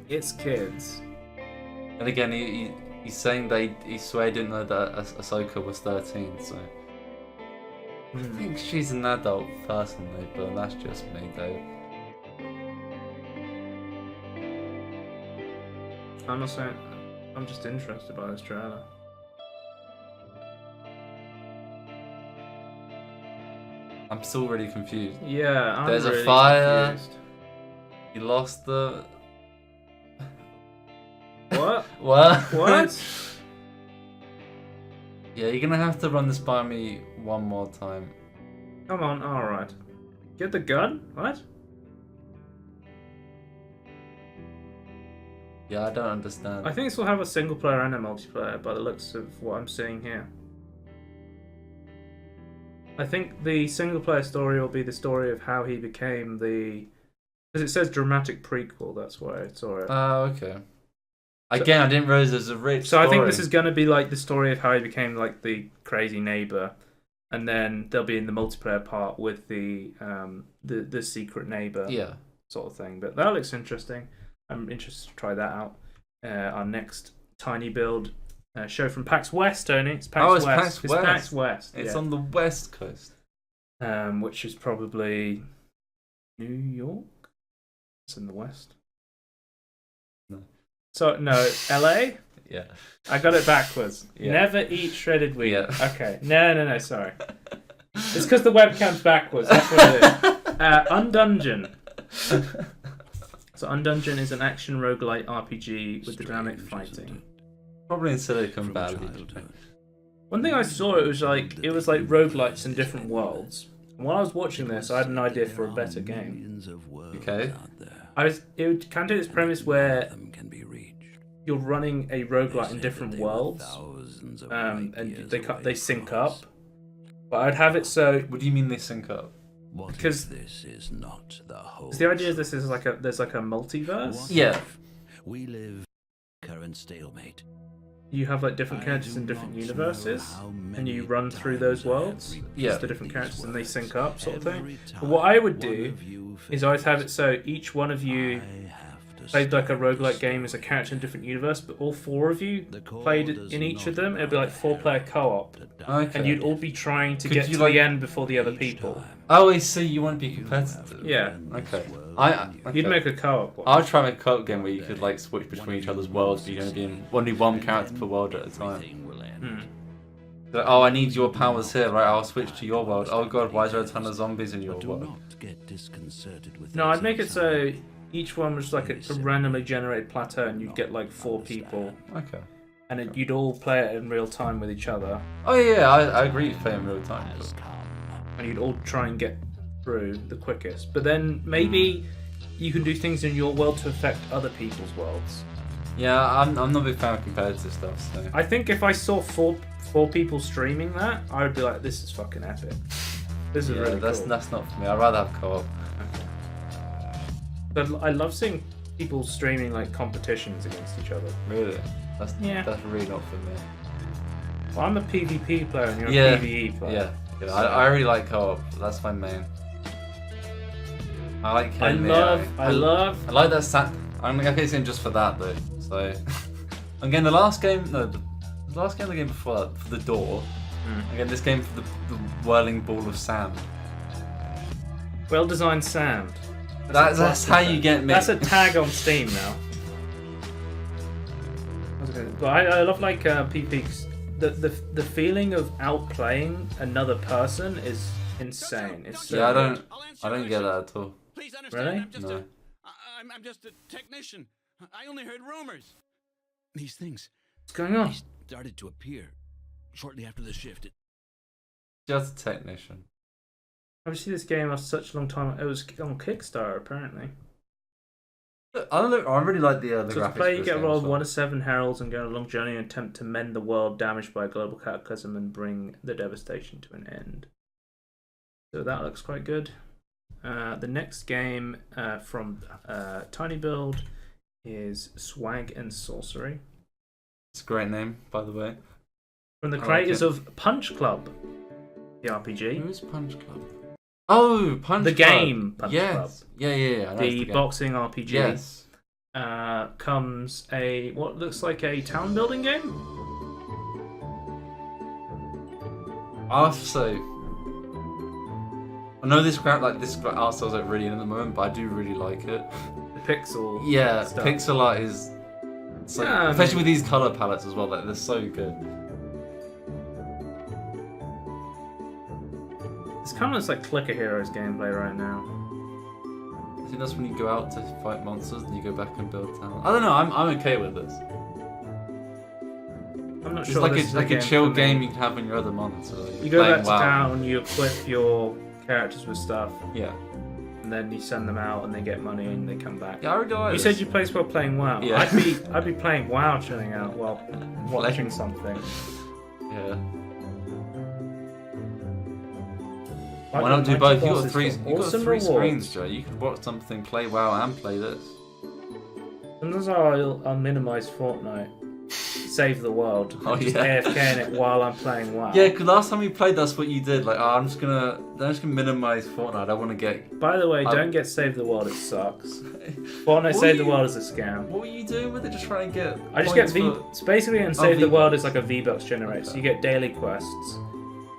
It's kids. And again, he's saying he swear he didn't know that Ahsoka was 13, so... I think she's an adult, personally, but that's just me, Dave. I'm not saying... I'm just interested by this trailer. I'm still really confused. Yeah, I'm There's really a fire. confused. You lost the... What? What? What? Yeah, you're gonna have to run this by me one more time. Come on, alright. Get the gun? What? Yeah, I don't understand. I think this will have a single player and a multiplayer by the looks of what I'm seeing here. I think the single player story will be the story of how he became the... Because it says dramatic prequel, that's why I saw it. Oh, okay. Again, I didn't realize there's a rich So story. I think this is going to be like the story of how he became like the crazy neighbor, and then they'll be in the multiplayer part with the secret neighbor sort of thing. But that looks interesting. I'm interested to try that out. Our next tiny build show from PAX West, Tony. It's PAX West. It's PAX West. It's on the West Coast. Which is probably New York. It's in the West. No. So no, LA. Yeah. I got it backwards. Yeah. Never eat shredded wheat. Yeah. Okay. No. Sorry. It's because the webcam's backwards. That's what it is. Undungeon. So Undungeon is an action roguelite RPG with dynamic fighting. Probably in Silicon Valley. One thing I saw, it was like roguelites in different worlds. And while I was watching this, I had an idea for a better game. Okay. It would kind of do this premise where you're running a roguelite in different worlds, and they sync up. But I'd have it so. What do you mean they sync up? Because this is not the whole. The idea is there's like a multiverse. Yeah. We live current stalemate. You have like different characters in different universes, and you run through those worlds. Yeah. The different characters, and they sync up, sort of thing. But what I would do is always have it so each one of you played like a roguelike game as a character in a different universe, but all four of you played in each of them. It'd be like 4-player co-op, and you'd all be trying to get to the end before the other people. Oh, I see. You want to be competitive. Yeah. Okay. You'd make a co-op one. I'll try and make a co-op game where you could like switch between each other's worlds, but you're going to be in only one character per world at a time. Like, oh, I need your powers here, right? I'll switch to your world. Oh god, why is there a ton of zombies in your world? No, I'd make it so each one was like a randomly generated plateau, and you'd get like 4 people. Okay. And you'd all play it in real time with each other. Oh yeah, I agree with playing in real time. And you'd all try and get through the quickest. But then maybe you can do things in your world to affect other people's worlds. Yeah, I'm not a big fan of competitive stuff. So I think if I saw four people streaming that, I would be like, this is fucking epic. This is really cool. That's not for me. I'd rather have co-op. But I love seeing people streaming like competitions against each other. Really? That's really not for me. Well, I'm a PvP player and you're a PvE player. Yeah. I really like co-op. That's my main. I like killing I like that I'm getting just for that though. So again, the last game the game before that, for the door. Again, this game for the whirling ball of sand. Well designed sand. That's how you get me. That's a tag on Steam now. But I love like PvP. The feeling of outplaying another person is insane. It's so I don't get that at all. Really? No. I'm just a technician. I only heard rumors. These things. What's going on? Started to appear shortly after the shift. Just a technician. I've seen this game for such a long time. It was on Kickstarter apparently. I don't know. I really like the graphics. So to play, you get rolled 1 to 7 heralds and go on a long journey and attempt to mend the world damaged by a global cataclysm and bring the devastation to an end. So that looks quite good. The next game from Tiny Build is Swag and Sorcery. It's a great name, by the way. From the creators of Punch Club, the RPG. Who is Punch Club? Oh, Punch Club. The game Punch Club. Yeah. The boxing RPG. Yes. Comes what looks like a town building game. I have to say, I know this art style's like really in at the moment, but I do really like it. The pixel. Yeah, stuff. pixel art is. It's like, especially with these color palettes as well. Like they're so good. It's kind of looks like Clicker Heroes gameplay right now. I think that's when you go out to fight monsters and you go back and build town. I don't know. I'm okay with this. I'm not it's sure. It's like a chill game you can have on your other monitor. You go back to town, you equip your characters with stuff. Yeah. And then you send them out and they get money and they come back. Yeah, I really like You said you play while playing WoW. Yeah. I'd be playing WoW, chilling out while watching something. Yeah. Why not do both? You got three screens, Joe. You could watch something, play WoW, and play this. Sometimes I'll minimize Fortnite, save the world, just AFK in it while I'm playing WoW. Yeah, because last time we played, that's what you did. Like, I'm just gonna minimize Fortnite. I don't want to get. By the way, don't get Save the World. It sucks. Fortnite Save the World is a scam. What were you doing with it? Just trying to get. I just get It's basically, and Save the World is like a V-Bucks generator. So you get daily quests,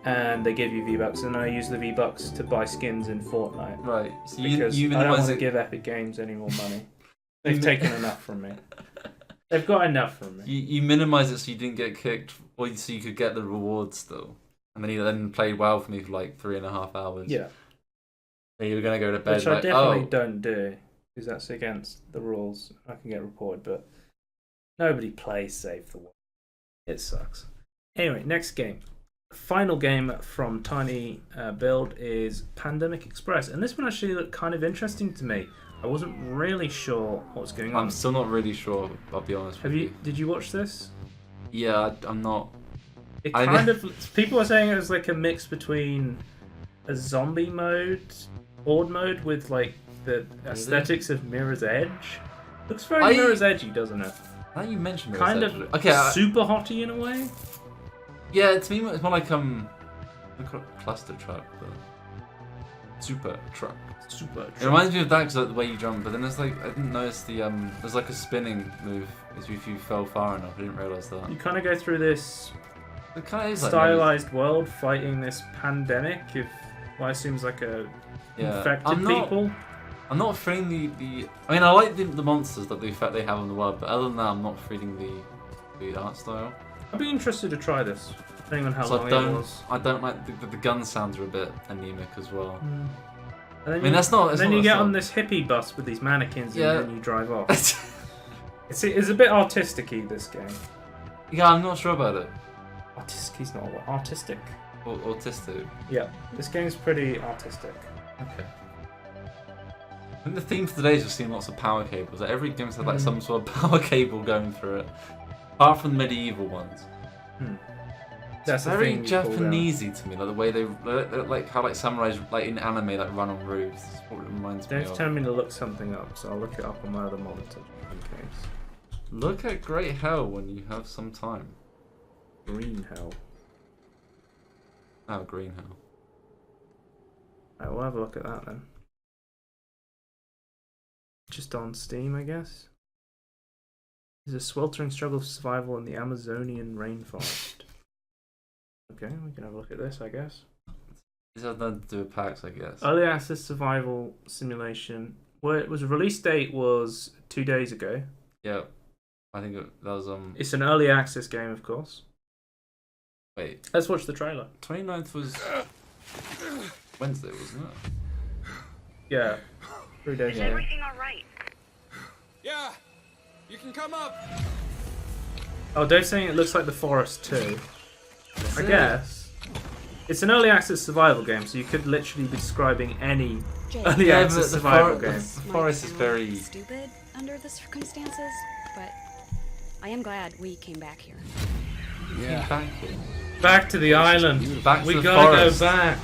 and they give you V-Bucks, and I use the V-Bucks to buy skins in Fortnite. Right. So because I don't want to give Epic Games any more money. They've taken enough from me. They've got enough from me. You minimize it so you didn't get kicked, or so you could get the rewards still. And then you then played WoW for me for like 3.5 hours. Yeah. And you were gonna go to bed. Which I definitely don't do, because that's against the rules. I can get reported, but nobody plays Save the World. It sucks. Anyway, next game. Final game from Tiny Build is Pandemic Express, and this one actually looked kind of interesting to me. I wasn't really sure what was going on. I'm still not really sure, I'll be honest with you. Did you watch this? Yeah, I'm not. It kind of... People are saying it was like a mix between a zombie mode, horde mode, with like the aesthetics of Mirror's Edge. Looks very Mirror's Edgy, doesn't it? Now you mentioned Mirror's kind Edge. Of okay, super hotty in a way. Yeah, to me it's more like cluster truck, but super truck. It reminds me of that because the way you jump, but then there's like I didn't notice the there's like a spinning move if you fell far enough. I didn't realise that. You kind of go through this it kind of is stylized world fighting this pandemic of what I assume is like a infected people. I'm not feeling the. I mean, I like the monsters that the effect they have on the world, but other than that, I'm not feeling the art style. I'd be interested to try this, depending on how long it was. I don't like the gun sounds are a bit anemic as well. Mm. And then that's not. And then you get on this hippie bus with these mannequins, and then you drive off. it's a bit artistic-y, this game. Yeah, I'm not sure about it. Artistic-y's not a word. Artistic. Autistic. Yeah, this game's pretty artistic. Okay. I think the theme for today is just seeing lots of power cables. Like every game's had like some sort of power cable going through it, apart from the medieval ones. That's very Japanesey to me, like the way they like how like samurais like in anime like run on roofs. That's what it reminds me of. Don't tell me to look something up, so I'll look it up on my other monitor in case. Look at Great Hell when you have some time. Green Hell. Oh, Green Hell. Alright, we'll have a look at that then. Just on Steam, I guess. There's a sweltering struggle for survival in the Amazonian rainforest. Okay, we can have a look at this, I guess. This has nothing to do with PAX, I guess. Early access survival simulation. Well, it was release date was 2 days ago. Yeah, I think that was It's an early access game, of course. Wait. Let's watch the trailer. 29th was Wednesday, wasn't it? Yeah. 3 days ago. Is everything alright? Yeah, you can come up. Oh, Dave's saying it looks like the Forest too. I guess. It's an early access survival game, so you could literally be describing any early access survival game. The Forest is very stupid under the circumstances, but I am glad we came back here. Yeah. Back to the island. We gotta go back.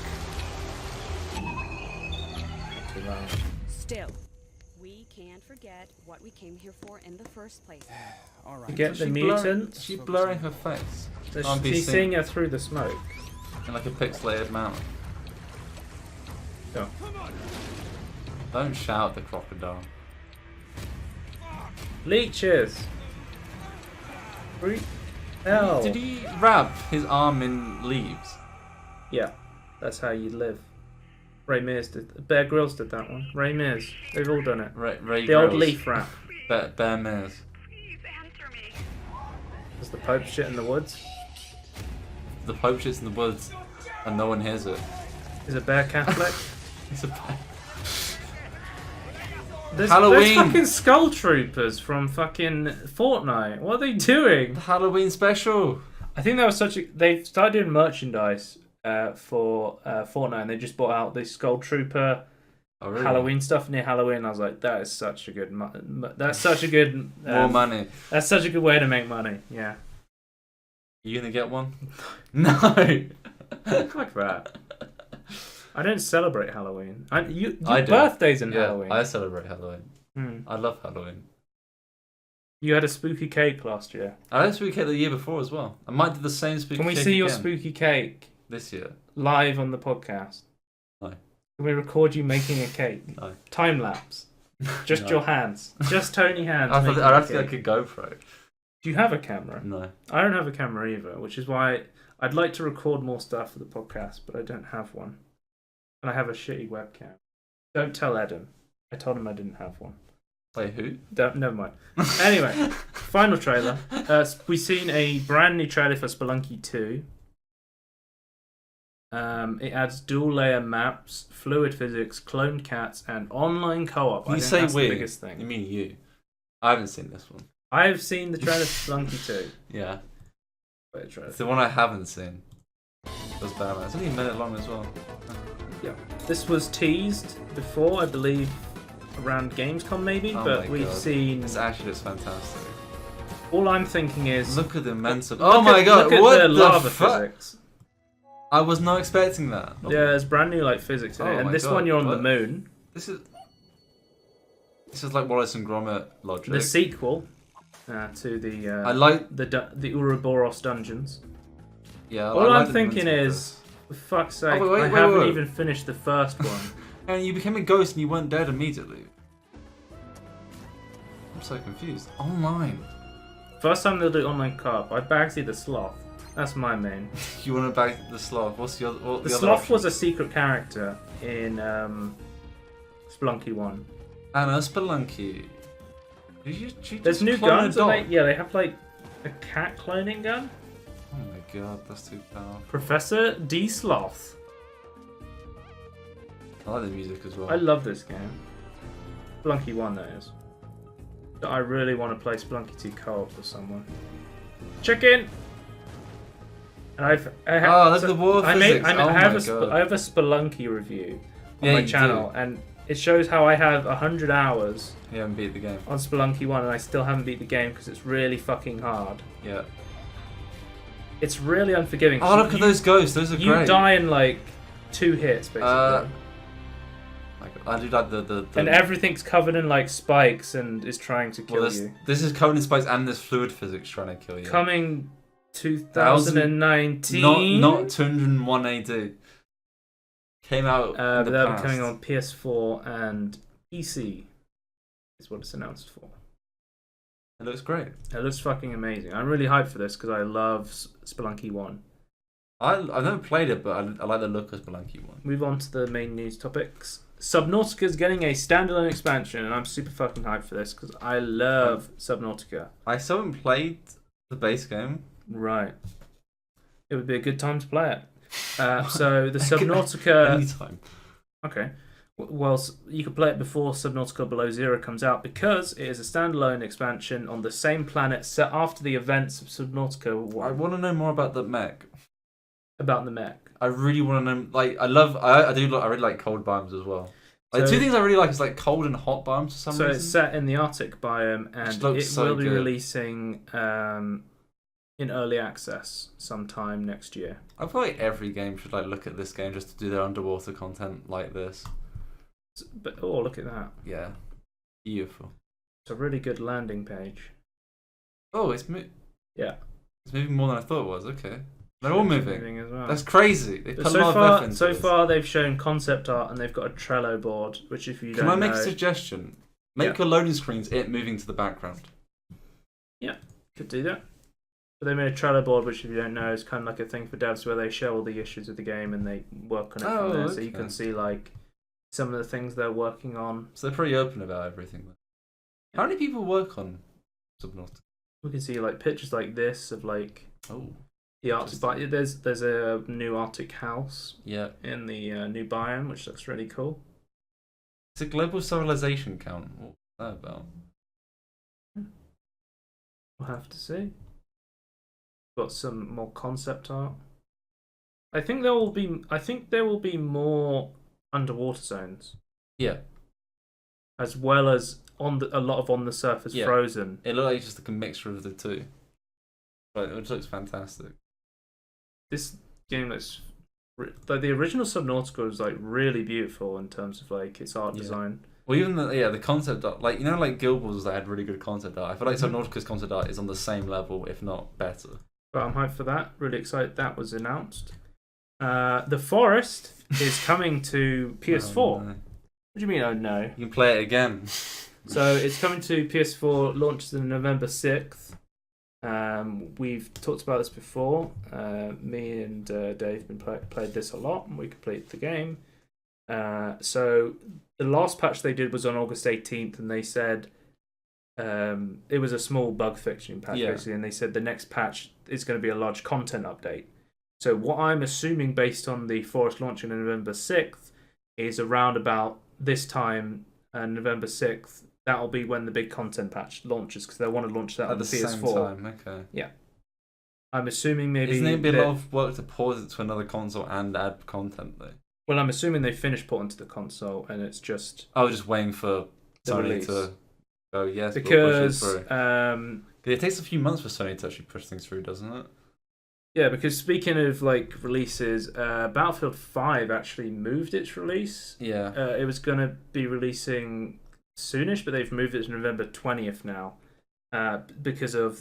Still, we can't forget what we came here for in the first place. All right. To get the mutants. She's blurring her face. She's seeing her through the smoke. In like a pixelated manner. Go. Don't shout at the crocodile. Leeches! Hell! Did he wrap his arm in leaves? Yeah, that's how you live. Ray Mears did. Bear Grylls did that one. Ray Mears. They've all done it. Ray the old leaf wrap. Bear Mears. Please answer me. Does the Pope shit in the woods? The Pope shits in the woods and no one hears it. Is a bear Catholic? It's a bear. There's Halloween! fucking Skull Troopers from fucking Fortnite. What are they doing? The Halloween special! I think that was such a... They started doing merchandise for Fortnite, and they just brought out the Skull Trooper really? Halloween stuff near Halloween. I was like, that is such a good. That's such a good. More money. That's such a good way to make money. Yeah. You gonna get one? No. Fuck that. I don't celebrate Halloween. Your birthday's in Halloween. I celebrate Halloween. I love Halloween. You had a spooky cake last year. I had a spooky cake the year before as well. I might do the same spooky cake. Can we see your spooky cake this year? Live on the podcast? No. Can we record you making a cake? No. Time lapse. Just your hands. Just Tony hands. I'd have to get like a GoPro. Do you have a camera? No. I don't have a camera either, which is why I'd like to record more stuff for the podcast, but I don't have one. And I have a shitty webcam. Don't tell Adam. I told him I didn't have one. Wait, who? Never mind. Anyway, final trailer. We've seen a brand new trailer for Spelunky 2. It adds dual layer maps, fluid physics, cloned cats, and online co-op. You say that's we. The biggest thing. You mean you? I haven't seen this one. I've seen the trailer for Spelunky 2. Yeah. It's the one I haven't seen. It was bad. It's only a minute long as well. Yeah. This was teased before, I believe, around Gamescom maybe, but we've seen. This actually looks fantastic. All I'm thinking is. Look at the mental. Oh my god! Look What at the lava fuck? physics. I was not expecting that. Yeah, there's brand new like physics in it, and this one you're on the moon. This is like Wallace and Gromit logic. The sequel to the I like the Ouroboros dungeons. Yeah. All I'm thinking is, for fuck's sake, I haven't even finished the first one. And you became a ghost and you weren't dead immediately. I'm so confused. Online. First time they'll do online co-op. I bagsy the sloth. That's my main. You want to bag the sloth? What's the other? The sloth was a secret character in Spelunky 1. Anna Spelunky. There's new guns. They have like a cat cloning gun. Oh my god, that's too powerful. Professor D. Sloth. I like the music as well. I love this game. Spelunky 1, that is. But I really want to play Spelunky 2 co-op with someone. Chicken! And that's the war physics. I have a Spelunky review on my channel, and it shows how I have 100 hours. You haven't beat the game. On Spelunky 1, and I still haven't beat the game because it's really fucking hard. Yeah. It's really unforgiving. Oh, look at those ghosts. Those are great. You die in like 2 hits, basically. I do like the and everything's covered in like spikes and is trying to kill you. This is covered in spikes and there's fluid physics trying to kill you. Coming 2019. Not 201 AD. Came out in the they'll past. be coming on PS4 and PC. Is what it's announced for. It looks great. It looks fucking amazing. I'm really hyped for this because I love Spelunky 1. I've never played it, but I like the look of Spelunky 1. Move on to the main news topics. Subnautica is getting a standalone expansion, and I'm super fucking hyped for this because I love Subnautica. I still haven't played the base game. Right. It would be a good time to play it. So the Subnautica. Anytime. Okay. Well, you could play it before Subnautica Below Zero comes out because it is a standalone expansion on the same planet set after the events of Subnautica 1. I want to know more about the mech. About the mech. I really want to know. Like, I really like cold biomes as well. Like, two things I really like is like cold and hot biomes for some reason. So it's set in the Arctic biome, and it will be releasing in early access sometime next year. I feel like every game should like look at this game just to do their underwater content like this. But look at that! Yeah, beautiful. It's a really good landing page. Oh, it's yeah, it's moving more than I thought it was. Okay. They're all moving. As well. That's crazy. They put a lot of effort into so this. Far, they've shown concept art and they've got a Trello board, which if you don't know... Can I make a suggestion? Make your loading screens it moving to the background. Yeah, could do that. But they made a Trello board, which if you don't know is kind of like a thing for devs where they show all the issues of the game and they work on it from there. Okay. So you can see like some of the things they're working on. So they're pretty open about everything. How many people work on Subnautica? We can see like pictures like this of like... Oh. The Arctic, there's a new Arctic house in the new biome, which looks really cool. It's a global civilization count. What's that about? We'll have to see. Got some more concept art. I think there will be more underwater zones. Yeah. As well as a lot of on the surface frozen. It looks like just like a mixture of the two. But it looks fantastic. This game looks like the original Subnautica was like really beautiful in terms of like its art design. Well, even the concept art, like like Guild Wars that had really good concept art. I feel like Subnautica's concept art is on the same level, if not better. But I'm hyped for that. Really excited that was announced. The Forest is coming to PS4. Oh, no. What do you mean? Oh no! You can play it again. So it's coming to PS4. Launches on November 6th. We've talked about this before. Me and Dave played this a lot, and we completed the game. So the last patch they did was on August 18th, and they said it was a small bug fixing patch, basically, and they said the next patch is going to be a large content update. So what I'm assuming, based on the Forest launching on November 6th, is around about this time, November 6th, that'll be when the big content patch launches, because they want to launch that on the PS4. Same time, okay. Yeah. I'm assuming maybe... Isn't it a lot of work to port it to another console and add content, though? Well, I'm assuming they finished porting to the console, and it's just... I was just waiting for Sony release. To go, yes, because we'll push it through. It takes a few months for Sony to actually push things through, doesn't it? Yeah, because speaking of like releases, Battlefield 5 actually moved its release. Yeah. It was going to be releasing soonish, but they've moved it to November 20th now. Because of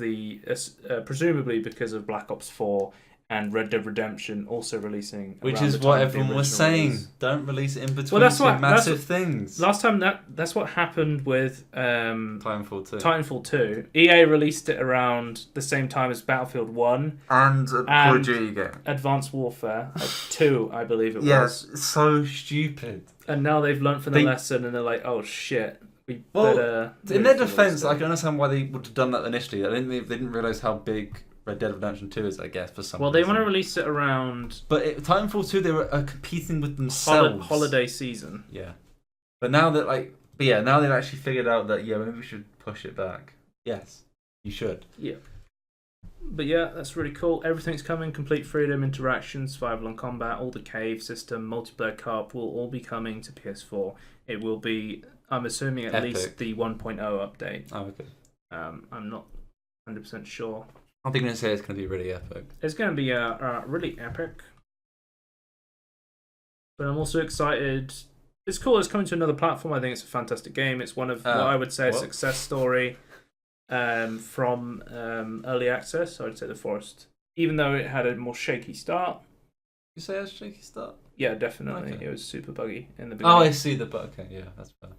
presumably because of Black Ops 4 and Red Dead Redemption also releasing. Which is what everyone was saying. Release. Don't release it in between massive things. Last time that's what happened with Titanfall 2. Titanfall 2. EA released it around the same time as Battlefield 1 and Call of Duty game. Advanced Warfare 2, I believe it was. Yes, so stupid. And now they've learnt from the lesson, and they're like, "Oh shit, we better." In their defense, I can understand why they would have done that initially. They didn't realize how big Red Dead Redemption 2 is, I guess, for some reason. They want to release it around... But Titanfall 2, they were competing with themselves. Holiday season. Yeah. But now that, now they've actually figured out that, maybe we should push it back. Yes, you should. Yeah. But yeah, that's really cool. Everything's coming. Complete freedom, interaction, survival and combat, all the cave system, multiplayer co-op will all be coming to PS4. It will be, I'm assuming, at least the 1.0 update. Oh, okay. I'm not 100% sure. I'm going to say it's going to be really epic. It's going to be really epic. But I'm also excited. It's cool. It's coming to another platform. I think it's a fantastic game. It's one of what I would say a success story from early access. I would say The Forest. Even though it had a more shaky start. You say it had a shaky start? Yeah, definitely. Okay. It was super buggy in the beginning. Oh, I see the bug. Okay, yeah, that's fair.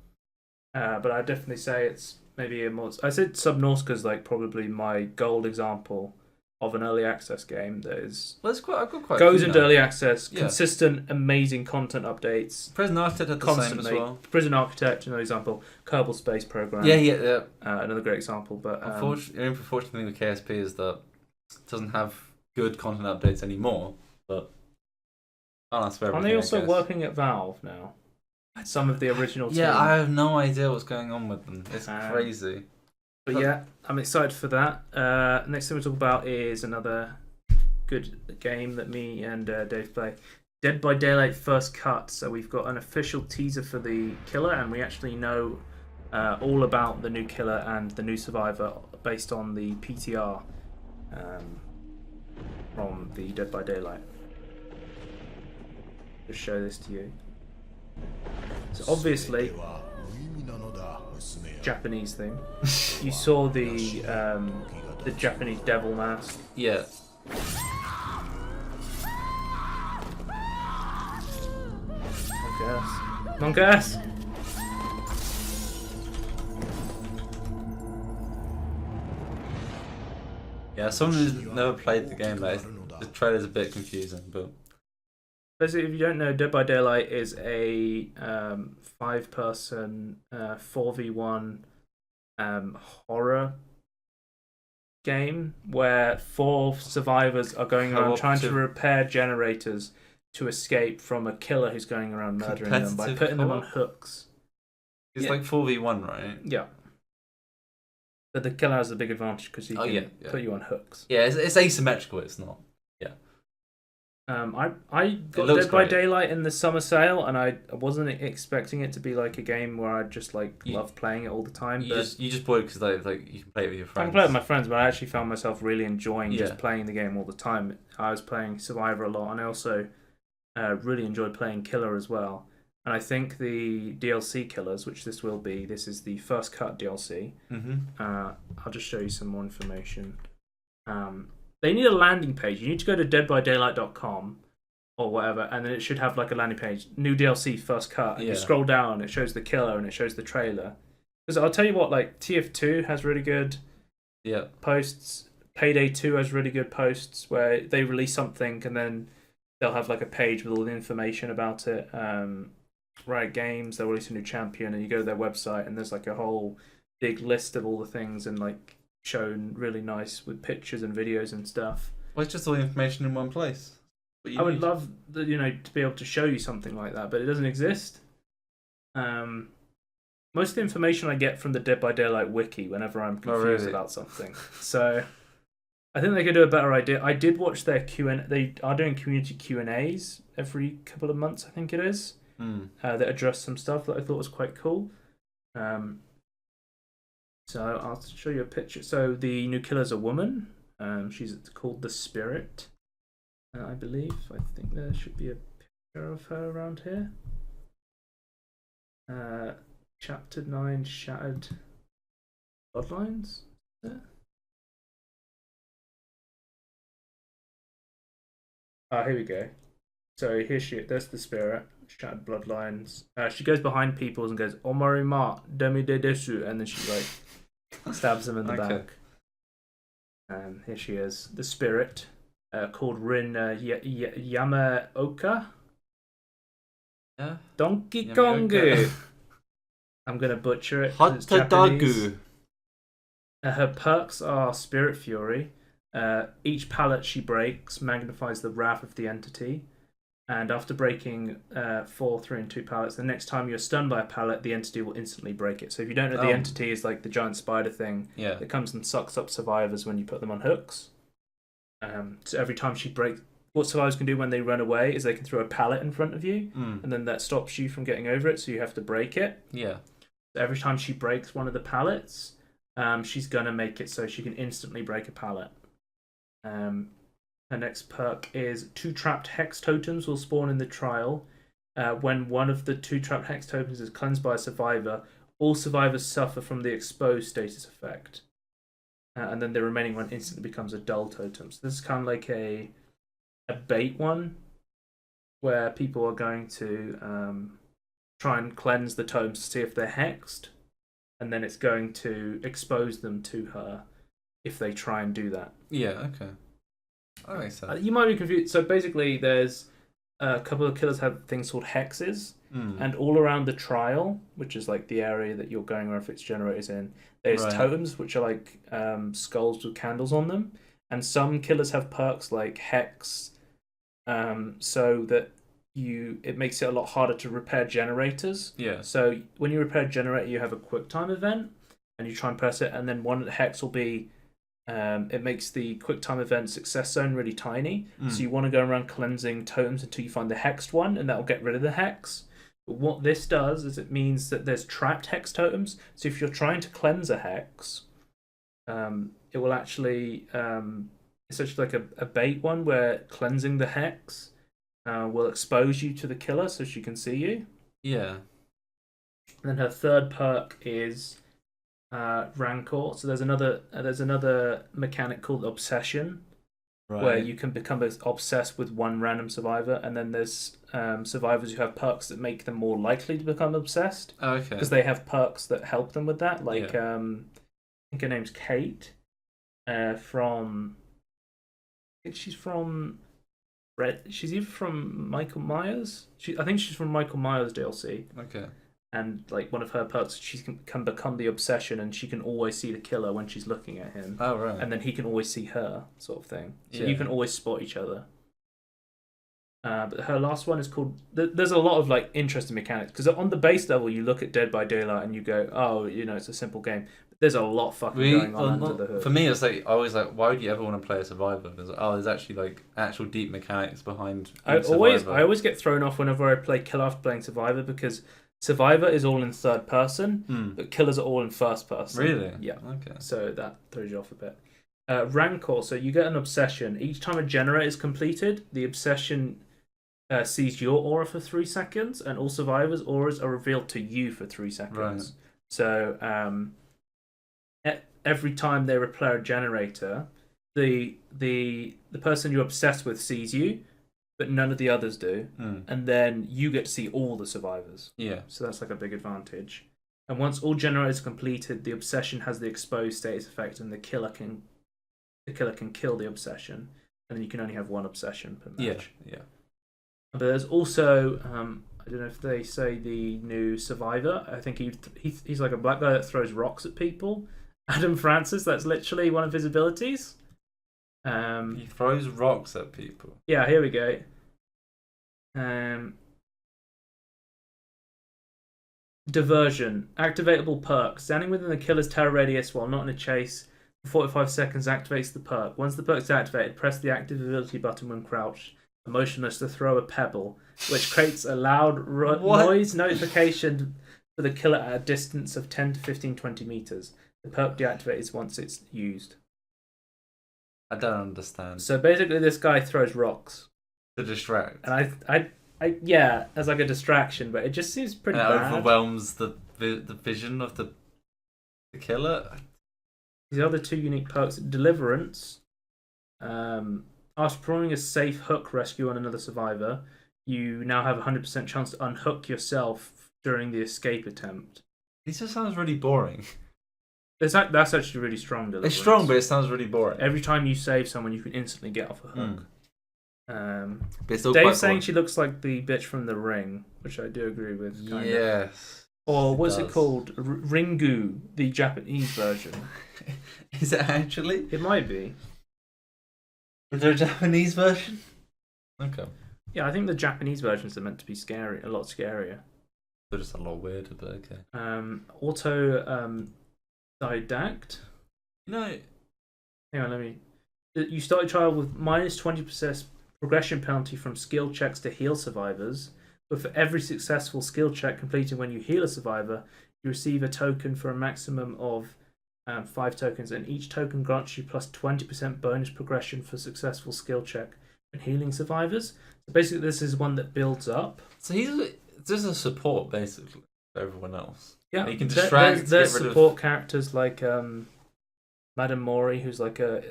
But I'd definitely say it's maybe a more... I said Subnautica's like probably my gold example of an early access game that is... Well, I've got quite goes into early access, consistent, amazing content updates. Prison Architect had the same as well. Prison Architect, another example. Kerbal Space Program. Yeah. Another great example, but... Unfortunately, the unfortunate thing with KSP is that it doesn't have good content updates anymore, but... Aren't they also working at Valve now? Some of the original team. Yeah, I have no idea what's going on with them. It's crazy. But yeah, I'm excited for that. Next thing we'll talk about is another good game that me and Dave play. Dead by Daylight First Cut. So we've got an official teaser for the killer, and we actually know all about the new killer and the new survivor based on the PTR from the Dead by Daylight. Just show this to you. So obviously, Japanese thing. You saw the Japanese devil mask. Yeah. Monk ass. Yeah, someone who's never played the game, the trailer's a bit confusing, but. Basically, if you don't know, Dead by Daylight is a 5-person 4v1 horror game where 4 survivors are going around trying to repair generators to escape from a killer who's going around murdering them by putting them on hooks. It's like 4v1, right? Yeah. But the killer has a big advantage because he can put you on hooks. Yeah, it's asymmetrical, it's not. I got Dead by Daylight in the summer sale, and I wasn't expecting it to be like a game where I just love playing it all the time. You just bought it because you can play it with your friends. I can play it with my friends, but I actually found myself really enjoying just playing the game all the time. I was playing Survivor a lot, and I also really enjoyed playing Killer as well. And I think the DLC Killers, which this will be, this is the first cut DLC. I'll just show you some more information. They need a landing page. You need to go to deadbydaylight.com or whatever, and then it should have like a landing page. New DLC, first cut. And you scroll down, it shows the killer and it shows the trailer. Because I'll tell you what, like TF2 has really good posts. Payday 2 has really good posts where they release something and then they'll have like a page with all the information about it. Riot Games, they'll release a new champion, and you go to their website and there's like a whole big list of all the things and like shown really nice with pictures and videos and stuff. Well, it's just all the information in one place. I would love to be able to show you something like that, but it doesn't exist. Most of the information I get from the Dead by Daylight wiki whenever I'm confused about something. So I think they could do a better idea. I did watch their Q&A. They are doing community Q&As every couple of months, I think it is, that address some stuff that I thought was quite cool. So I'll show you a picture. So the new killer's a woman. She's called the Spirit, I believe. I think there should be a picture of her around here. Chapter 9, Shattered Bloodlines. Here we go. So there's the Spirit, Shattered Bloodlines. She goes behind people and goes, Omarima, Demi de Desu, and then she stabs them in the back. Here she is, the Spirit, called Rin Yamaoka. Donkey Kongu. I'm gonna butcher it. It's Japanese. Her perks are Spirit Fury. Each pallet she breaks magnifies the wrath of the entity. And after breaking 4, 3, and 2 pallets, the next time you're stunned by a pallet, the entity will instantly break it. So if you don't know, the entity is like the giant spider thing that comes and sucks up survivors when you put them on hooks. So every time she breaks, what survivors can do when they run away is they can throw a pallet in front of you, and then that stops you from getting over it, so you have to break it. Yeah. So every time she breaks one of the pallets, she's going to make it so she can instantly break a pallet. Her next perk is 2 trapped hex totems will spawn in the trial. When one of the 2 trapped hex totems is cleansed by a survivor, all survivors suffer from the exposed status effect. And then the remaining one instantly becomes a dull totem. So this is kind of like a bait one, where people are going to try and cleanse the totems to see if they're hexed, and then it's going to expose them to her if they try and do that. Yeah, okay. That makes sense. You might be confused. So basically, there's a couple of killers have things called hexes, and all around the trial, which is like the area that you're going where fixed generators in, there's totems which are like skulls with candles on them, and some killers have perks like hex, so that it makes it a lot harder to repair generators. Yeah. So when you repair a generator, you have a quick time event, and you try and press it, and then one hex will be. It makes the quick time event success zone really tiny, so you want to go around cleansing totems until you find the hexed one, and that will get rid of the hex. But what this does is it means that there's trapped hex totems, so if you're trying to cleanse a hex, it will actually it's actually like a bait one where cleansing the hex will expose you to the killer so she can see you. Yeah. And then her third perk is Rancor. So there's another mechanic called Obsession, where you can become obsessed with one random survivor, and then there's survivors who have perks that make them more likely to become obsessed. Oh, okay. Because they have perks that help them with that. Like I think her name's Kate. From I think she's from She's either from Michael Myers. I think she's from Michael Myers DLC. Okay. And like one of her perks, she can become the obsession, and she can always see the killer when she's looking at him. Oh right. And then he can always see her, sort of thing. So you can always spot each other. But her last one is called. There's a lot of like interesting mechanics because on the base level you look at Dead by Daylight and you go, oh, it's a simple game. But there's a lot fucking going on under the hood. For me, it's like I always like, why would you ever want to play a Survivor? There's actually like actual deep mechanics behind. I always get thrown off whenever I play Kill after playing Survivor because Survivor is all in third person, but Killers are all in first person. Really? Yeah. Okay. So that throws you off a bit. Rancor. So you get an obsession. Each time a generator is completed, the obsession sees your aura for 3 seconds, and all survivors' auras are revealed to you for 3 seconds. Right. So every time they replay a generator, the person you're obsessed with sees you, but none of the others do, and then you get to see all the survivors. Yeah. So that's like a big advantage. And once all generators are completed, the obsession has the exposed status effect, and the killer can kill the obsession, and then you can only have one obsession per match. Yeah. But there's also I don't know if they say the new Survivor. I think he's like a black guy that throws rocks at people. Adam Francis, that's literally one of his abilities. He throws rocks at people. Yeah, here we go. Diversion. Activatable perk. Standing within the killer's terror radius while not in a chase for 45 seconds activates the perk. Once the perk is activated, press the active ability button when crouched, motionless, to throw a pebble, which creates a loud noise notification for the killer at a distance of 10 to 15, 20 meters. The perk deactivates once it's used. I don't understand. So basically, this guy throws rocks to distract. And I yeah, as like a distraction, but it just seems pretty bad. It overwhelms the vision of the killer. These other 2 unique perks: Deliverance. After performing a safe hook rescue on another survivor, you now have a 100% chance to unhook yourself during the escape attempt. This just sounds really boring. That's actually really strong. Deliverance. It's strong, but it sounds really boring. Every time you save someone, you can instantly get off a hook. Dave's saying she looks like the bitch from The Ring, which I do agree with. Kind yes. of. Or what's it called? Ringu, the Japanese version. Is it actually? It might be. Is there a Japanese version? Okay. Yeah, I think the Japanese versions are meant to be scary, a lot scarier. They're just a lot weirder, but okay. Didact. No. Hang on, You start a trial with minus 20% progression penalty from skill checks to heal survivors, but for every successful skill check completed when you heal a survivor, you receive a token for a maximum of 5 tokens, and each token grants you plus 20% bonus progression for successful skill check when healing survivors. So basically, this is one that builds up. So he's just a support, basically, for everyone else. Yeah, you can distract. There's support characters like Madame Mori, who's like a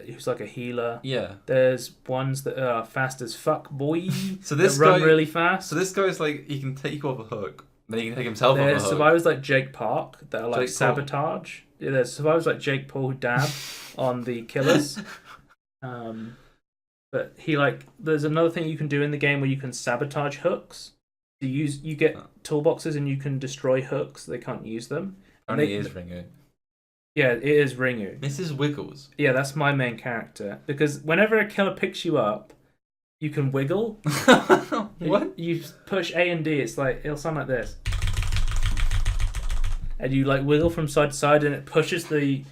healer. Yeah. There's ones that are fast as fuck, boy. So this that run really fast. So this guy's like, he can take you off a hook, then he can take himself off a hook. There's survivors like Jake Park that are like Jake sabotage. Yeah, there's survivors like Jake Paul who dab on the killers. But there's another thing you can do in the game where you can sabotage hooks. You get toolboxes and you can destroy hooks. They can't use them. Only is Ringu. Yeah, it is Ringu. Mrs. Wiggles. Yeah, that's my main character. Because whenever a killer picks you up, you can wiggle. What? You push A and D, it'll sound like this. And you wiggle from side to side and it pushes the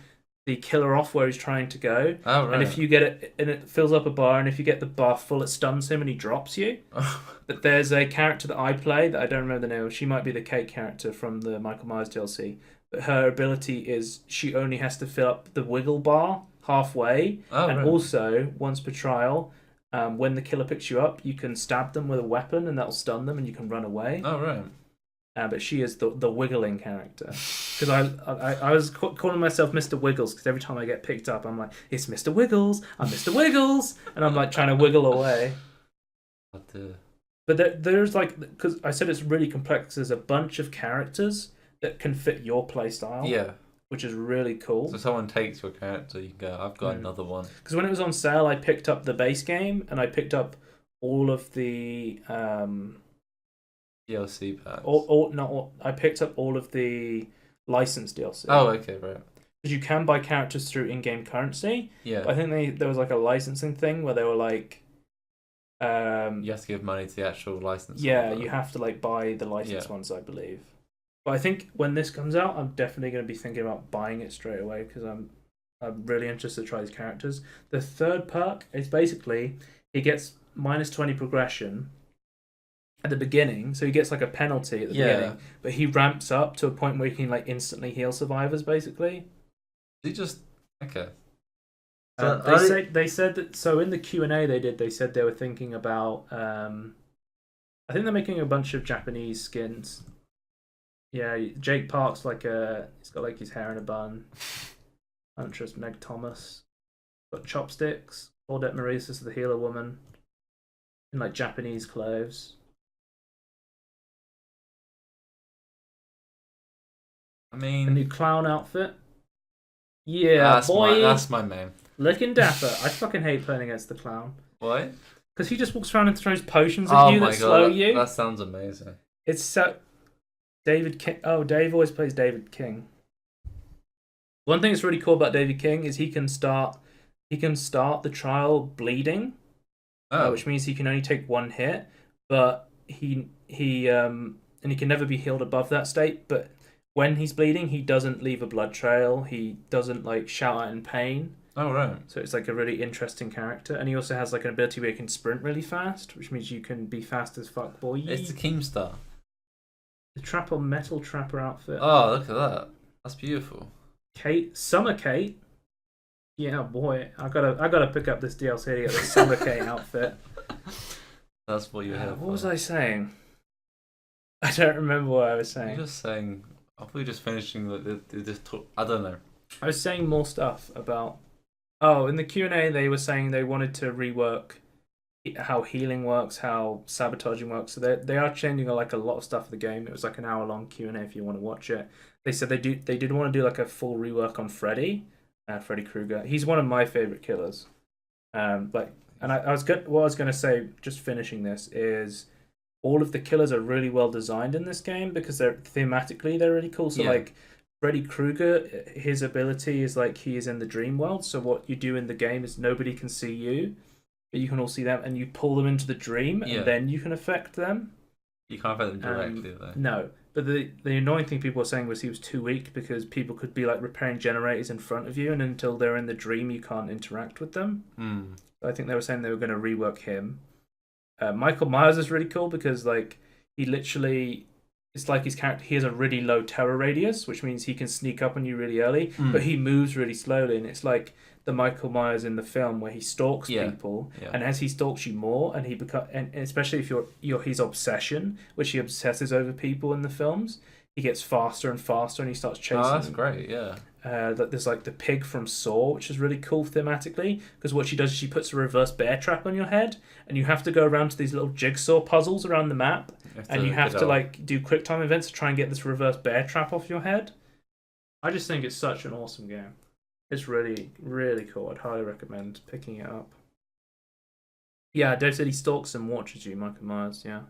killer off where he's trying to go. Oh, right. And if you get it, and it fills up a bar, and if you get the bar full, it stuns him and he drops you. But there's a character that I play that I don't remember the name of. She might be the Kate character from the Michael Myers DLC. But her ability is she only has to fill up the wiggle bar halfway. Oh, and right. also, once per trial, when the killer picks you up, you can stab them with a weapon and that'll stun them and you can run away. Oh, right. But she is the wiggling character. Because I was calling myself Mr. Wiggles because every time I get picked up, I'm like, it's Mr. Wiggles, I'm Mr. Wiggles, and I'm like trying to wiggle away. But there's because I said it's really complex, there's a bunch of characters that can fit your playstyle. Yeah. Which is really cool. So someone takes your character, you can go, I've got another one. Because when it was on sale, I picked up the base game, and I picked up all of the... DLC packs. I picked up all of the licensed DLC. Oh, okay, right. Because you can buy characters through in-game currency. Yeah. But I think there was a licensing thing where they were You have to give money to the actual license. Yeah, you have to like buy the licensed ones, I believe. But I think when this comes out, I'm definitely going to be thinking about buying it straight away because I'm really interested to try these characters. The third perk is basically he gets -20 progression at the beginning, so he gets like a penalty at the beginning, but he ramps up to a point where he can like instantly heal survivors. Basically, he just okay. They said that. So in the Q&A they said they were thinking about. I think they're making a bunch of Japanese skins. Yeah, Jake Park's he's got like his hair in a bun. Huntress Meg Thomas, got chopsticks. Claudette Maurice is the healer woman in like Japanese clothes. I mean, a new clown outfit. Yeah, that's my main. Looking dapper. I fucking hate playing against the clown. Why? Because he just walks around and throws potions at you that slow you. That sounds amazing. It's so. David King. Oh, Dave always plays David King. One thing that's really cool about David King is he can start the trial bleeding, which means he can only take one hit, but he can never be healed above that state. But when he's bleeding, he doesn't leave a blood trail. He doesn't like shout out in pain. Oh right. So it's like a really interesting character, and he also has like an ability where he can sprint really fast, which means you can be fast as fuck, boy. It's the Keemstar. The Trapper Metal Trapper outfit. Oh, look at that. That's beautiful. Summer Kate. Yeah, boy, I gotta pick up this DLC to get the Summer Kate outfit. That's what you have. What was I saying? I don't remember what I was saying. You're just saying. Are we just finishing this talk? I don't know. I was saying more stuff about. Oh, in the Q&A, they were saying they wanted to rework how healing works, how sabotaging works. So they are changing like a lot of stuff in the game. It was like an hour-long Q&A if you want to watch it. They said they did want to do like a full rework on Freddy Krueger. He's one of my favorite killers. What I was going to say, just finishing this, is all of the killers are really well designed in this game because they're really cool. So like Freddy Krueger, his ability is like he is in the dream world. So what you do in the game is nobody can see you, but you can all see them, and you pull them into the dream, and then you can affect them. You can't affect them directly, though. No, but the annoying thing people were saying was he was too weak because people could be like repairing generators in front of you, and until they're in the dream, you can't interact with them. I think they were saying they were going to rework him. Michael Myers is really cool because like he literally, it's like his character, he has a really low terror radius, which means he can sneak up on you really early, but he moves really slowly, and it's like the Michael Myers in the film where he stalks people, and as he stalks you more, and and especially if you're his obsession, which he obsesses over people in the films, he gets faster and faster, and he starts chasing. Oh, that's great, yeah. There's like the pig from Saw, which is really cool thematically, because what she does is she puts a reverse bear trap on your head, and you have to go around to these little jigsaw puzzles around the map, and you have to like do quick time events to try and get this reverse bear trap off your head. I just think it's such an awesome game. It's really, really cool. I'd highly recommend picking it up. Yeah, Dave said he stalks and watches you, Michael Myers, yeah.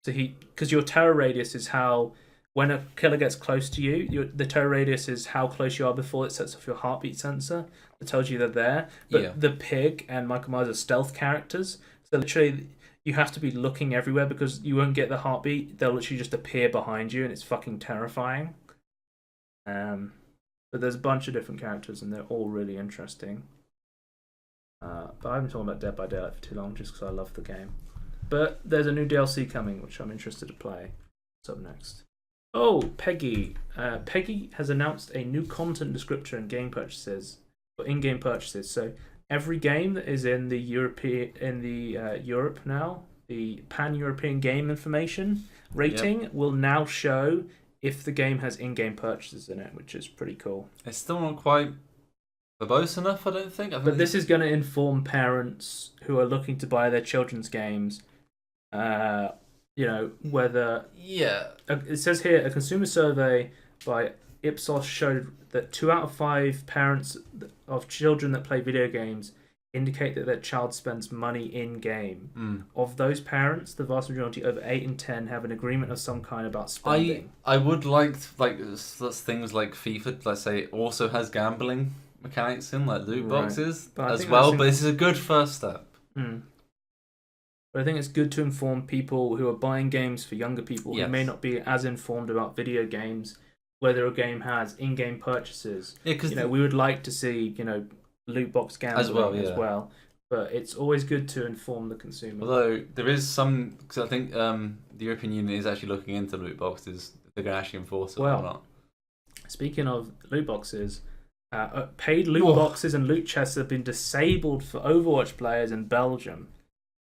So because your terror radius is how, when a killer gets close to you, the terror radius is how close you are before it sets off your heartbeat sensor. It tells you they're there. But the pig and Michael Myers are stealth characters. So literally, you have to be looking everywhere because you won't get the heartbeat. They'll literally just appear behind you, and it's fucking terrifying. But there's a bunch of different characters, and they're all really interesting. But I've been talking about Dead by Daylight for too long, just because I love the game. But there's a new DLC coming, which I'm interested to play. What's up next? Oh, Pegi. Pegi has announced a new content descriptor and game purchases, or in-game purchases. So every game that is in the Europe now, the Pan-European Game Information rating will now show if the game has in-game purchases in it, which is pretty cool. It's still not quite verbose enough, I don't think. But this is going to inform parents who are looking to buy their children's games, whether... Yeah. It says here, a consumer survey by Ipsos showed that 2 out of 5 parents of children that play video games indicate that their child spends money in-game. Of those parents, the vast majority, over 8 in 10, have an agreement of some kind about spending. I would like things like FIFA, let's say, also has gambling mechanics in, like loot boxes as well, but this is a good first step. But I think it's good to inform people who are buying games for younger people who may not be as informed about video games, whether a game has in-game purchases. Yeah, because we would like to see loot box gambling as well. But it's always good to inform the consumer. Although there is some, because I think the European Union is actually looking into loot boxes. They're going to actually enforce it or not. Speaking of loot boxes, paid loot boxes and loot chests have been disabled for Overwatch players in Belgium.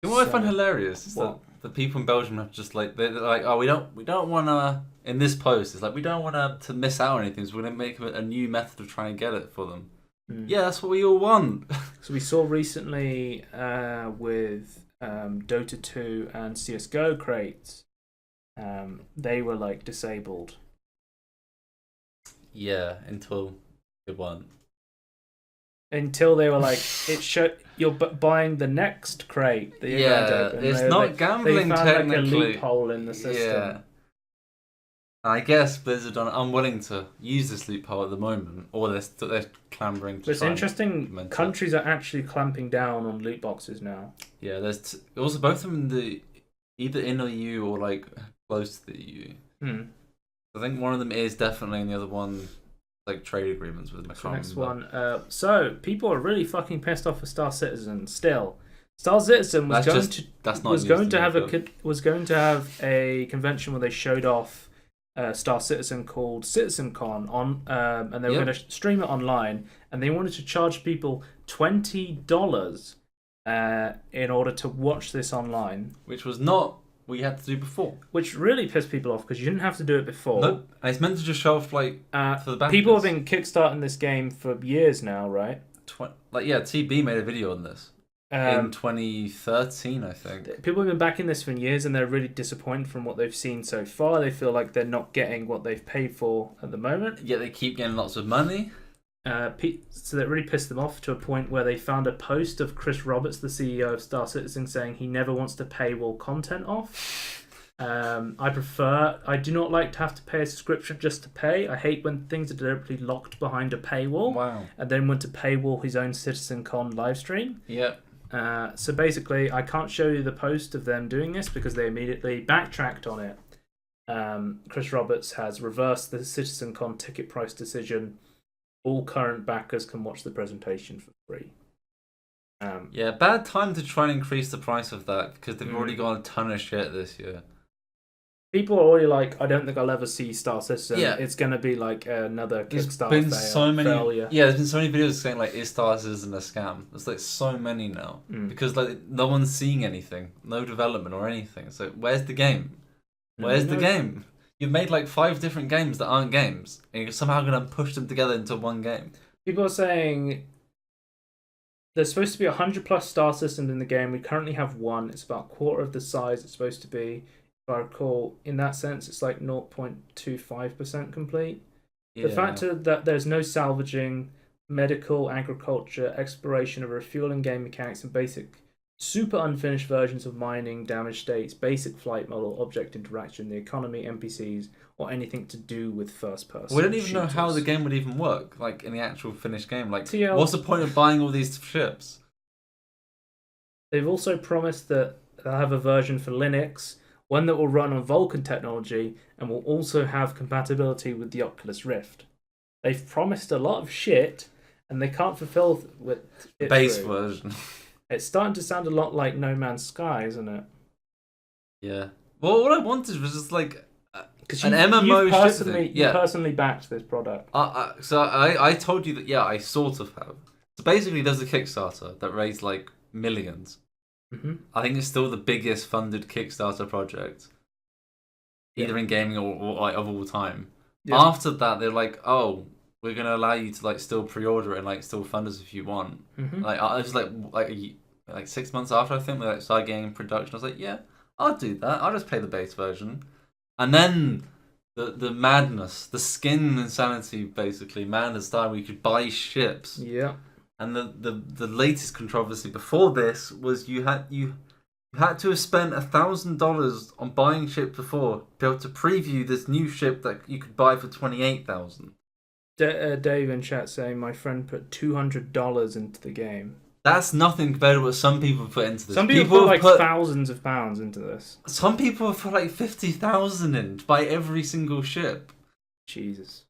You know what I find hilarious is that the people in Belgium have just like they're like, oh, we don't want to. In this post, it's like we don't want to miss out on anything, so we're going to make a new method of trying to get it for them. Yeah, that's what we all want. So we saw recently with Dota 2 and CS:GO crates, they were like disabled. Yeah, until it weren't. Until they were like, it showed you're buying the next crate. That you're going to open. It's not gambling they found technically. Like a loophole in the system. Yeah. I guess Blizzard are unwilling to use this loophole at the moment, or they're clambering to. But it's interesting. Countries are actually clamping down on loot boxes now. Yeah, there's also both of them either in the EU or like close to the EU. I think one of them is definitely, and the other one like trade agreements with them. The next one. So people are really fucking pissed off with Star Citizen. Still, Star Citizen was going to have a convention where they showed off Star Citizen called CitizenCon on, and they were going to stream it online, and they wanted to charge people $20 in order to watch this online, which was not what you had to do before. Which really pissed people off because you didn't have to do it before. Nope. And it's meant to just show off for the backers. People have been kickstarting this game for years now, right? TB made a video on this. In 2013, I think. People have been backing this for years, and they're really disappointed from what they've seen so far. They feel like they're not getting what they've paid for at the moment. Yeah, they keep getting lots of money. So that really pissed them off to a point where they found a post of Chris Roberts, the CEO of Star Citizen, saying he never wants to paywall content off. I do not like to have to pay a subscription just to pay. I hate when things are deliberately locked behind a paywall. Wow. And then went to paywall his own CitizenCon livestream. Yeah. So basically, I can't show you the post of them doing this because they immediately backtracked on it. Chris Roberts has reversed the CitizenCon ticket price decision. All current backers can watch the presentation for free. Bad time to try and increase the price of that because they've already got a ton of shit this year. People are already like, I don't think I'll ever see Star Citizen. Yeah. It's going to be like another Kickstarter failure. Yeah, there's been so many videos saying like, is Star Citizen a scam? There's like so many now. Because like no one's seeing anything. No development or anything. So where's the game? Where's the game? You've made like 5 different games that aren't games. And you're somehow going to push them together into one game. People are saying there's supposed to be 100 plus Star Systems in the game. We currently have 1. It's about a quarter of the size it's supposed to be. If I recall, in that sense, it's like 0.25% complete. Yeah. The fact that there's no salvaging, medical, agriculture, exploration of refueling game mechanics, and basic, super unfinished versions of mining, damage states, basic flight model, object interaction, the economy, NPCs, or anything to do with first person. We don't even know how the game would even work, like in the actual finished game. Like, what's the point of buying all these ships? They've also promised that they'll have a version for Linux, one that will run on Vulkan technology and will also have compatibility with the Oculus Rift. They've promised a lot of shit, and they can't fulfill with the base version. It's starting to sound a lot like No Man's Sky, isn't it? Yeah. Well, what I wanted was just like an MMO ship. You personally backed this product. So I told you that, yeah, I sort of have. So basically, there's a Kickstarter that raised like millions. Mm-hmm. I think it's still the biggest funded Kickstarter project, either in gaming or like of all time. Yeah. After that, they're like, "Oh, we're gonna allow you to like still pre-order it and like still fund us if you want." Mm-hmm. Like I was like 6 months after I think we like started getting in production. I was like, "Yeah, I'll do that. I'll just play the base version." And then the madness, the skin insanity, basically, madness started. We could buy ships. Yeah. And the latest controversy before this was you had to have spent $1,000 on buying ships before to be able to preview this new ship that you could buy for $28,000. Dave in chat saying my friend put $200 into the game. That's nothing compared to what some people put into this. Some people put like thousands of pounds into this. Some people have put like 50,000 in to buy every single ship. Jesus.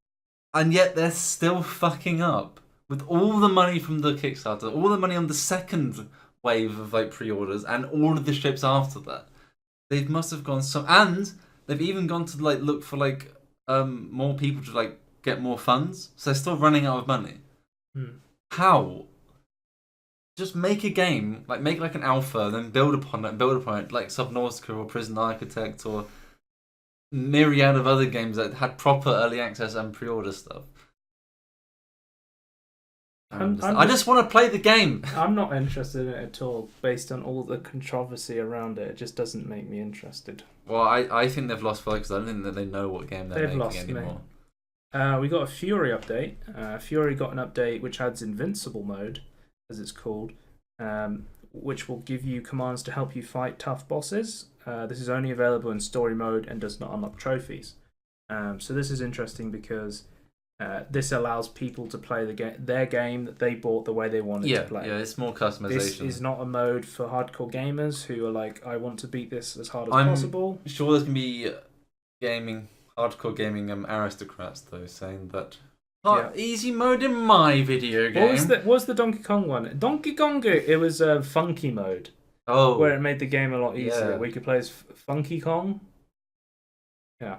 And yet they're still fucking up with all the money from the Kickstarter, all the money on the second wave of like pre-orders, and all of the ships after that. They must have gone and they've even gone to like look for like more people to like get more funds. So they're still running out of money. How? Just make a game, like make like an alpha, then build upon it, like Subnautica or Prison Architect or myriad of other games that had proper early access and pre-order stuff. I just want to play the game. I'm not interested in it at all, based on all the controversy around it. It just doesn't make me interested. Well, I think they've lost focus. I don't think that they know what game they're making anymore. We got a Furi update. Furi got an update which adds Invincible mode, as it's called, which will give you commands to help you fight tough bosses. This is only available in story mode and does not unlock trophies. So this is interesting because this allows people to play their game that they bought the way they wanted to play. Yeah, it's more customization. This is not a mode for hardcore gamers who are like, I want to beat this as hard as possible. I'm sure there's going to be hardcore gaming aristocrats, though, saying that easy mode in my video game. What was the Donkey Kong one? Donkey Kong, it was a funky mode. Oh. Where it made the game a lot easier. We could play as Funky Kong. Yeah.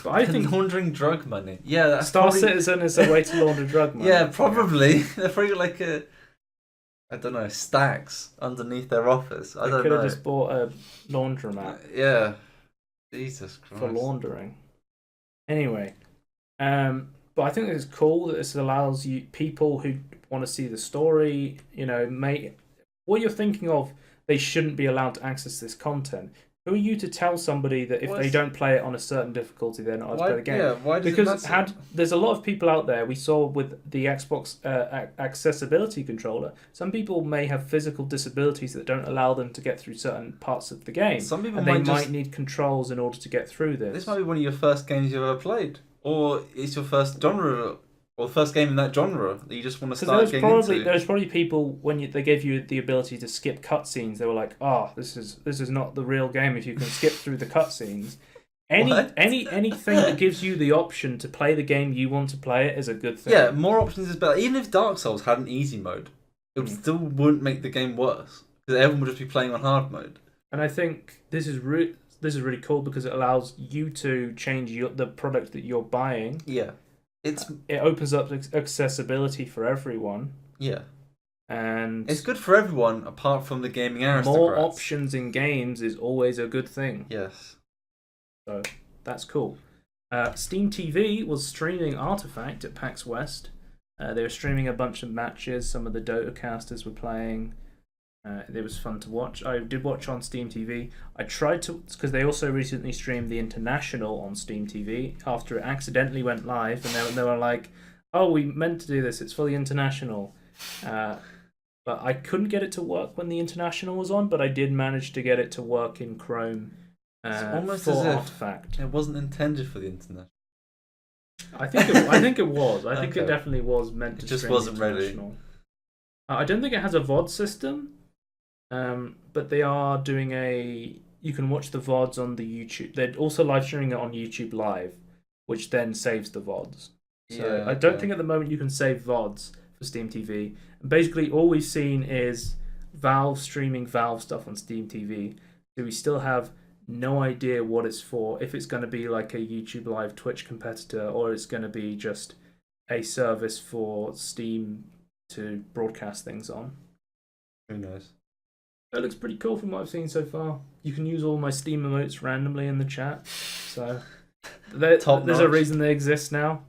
But I think laundering drug money. Yeah, that's Star Citizen is a way to launder drug money. Yeah, probably. They're probably like stacks underneath their office. I don't know. They could have just bought a laundromat. Yeah. Jesus Christ. For laundering. Anyway, but I think it's cool that this allows you people who want to see the story, what you're thinking of, they shouldn't be allowed to access this content. Who are you to tell somebody that if they don't play it on a certain difficulty, they're not allowed to play the game? Yeah, why does because there's a lot of people out there, we saw with the Xbox accessibility controller, some people may have physical disabilities that don't allow them to get through certain parts of the game. Some people might need controls in order to get through this. This might be one of your first games you've ever played. Or it's your first genre, or the first game in that genre that you just want to start getting into. There's probably people, when they gave you the ability to skip cutscenes, they were like, this is not the real game if you can skip through the cutscenes. Anything that gives you the option to play the game you want to play it is a good thing. Yeah, more options is better. Even if Dark Souls had an easy mode, it still wouldn't make the game worse. Because everyone would just be playing on hard mode. And I think this is really cool because it allows you to change the product that you're buying. Yeah. It opens up accessibility for everyone. Yeah. And it's good for everyone apart from the gaming aristocrats. More options in games is always a good thing. Yes. So that's cool. Steam TV was streaming Artifact at PAX West. They were streaming a bunch of matches. Some of the Dota casters were playing. It was fun to watch. I did watch on Steam TV. I tried to, because they also recently streamed the International on Steam TV after it accidentally went live, and they were like, "Oh, we meant to do this. It's for the International." But I couldn't get it to work when the International was on. But I did manage to get it to work in Chrome almost for as if Artifact. It wasn't intended for the International. I think it was. I think it definitely was meant to. It just stream wasn't the International. ready. I don't think it has a VOD system. But they are doing you can watch the VODs on the YouTube. They're also live streaming it on YouTube Live, which then saves the VODs. So I don't think at the moment you can save VODs for Steam TV. Basically, all we've seen is Valve streaming Valve stuff on Steam TV. So we still have no idea what it's for, if it's going to be like a YouTube Live Twitch competitor, or it's going to be just a service for Steam to broadcast things on. Who knows? It looks pretty cool from what I've seen so far. You can use all my Steam emotes randomly in the chat. So there's a reason they exist now.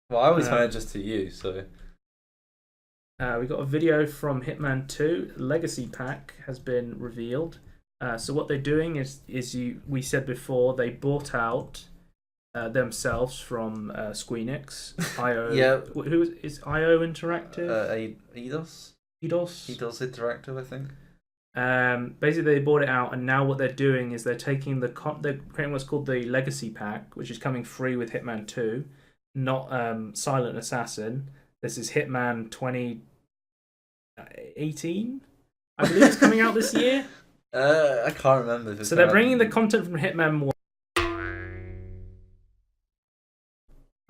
Well, I always find it just to you, so... we got a video from Hitman 2. Legacy Pack has been revealed. So what they're doing is we said before, they bought out themselves from Squeenix. IO. Yeah. Who is IO Interactive? Eidos Interactive, I think. Basically, they bought it out, and now what they're doing is they're taking they're creating what's called the Legacy Pack, which is coming free with Hitman 2, not Silent Assassin. This is Hitman 20. 2018. I believe it's coming out this year. I can't remember. So they're bringing the content from Hitman 1.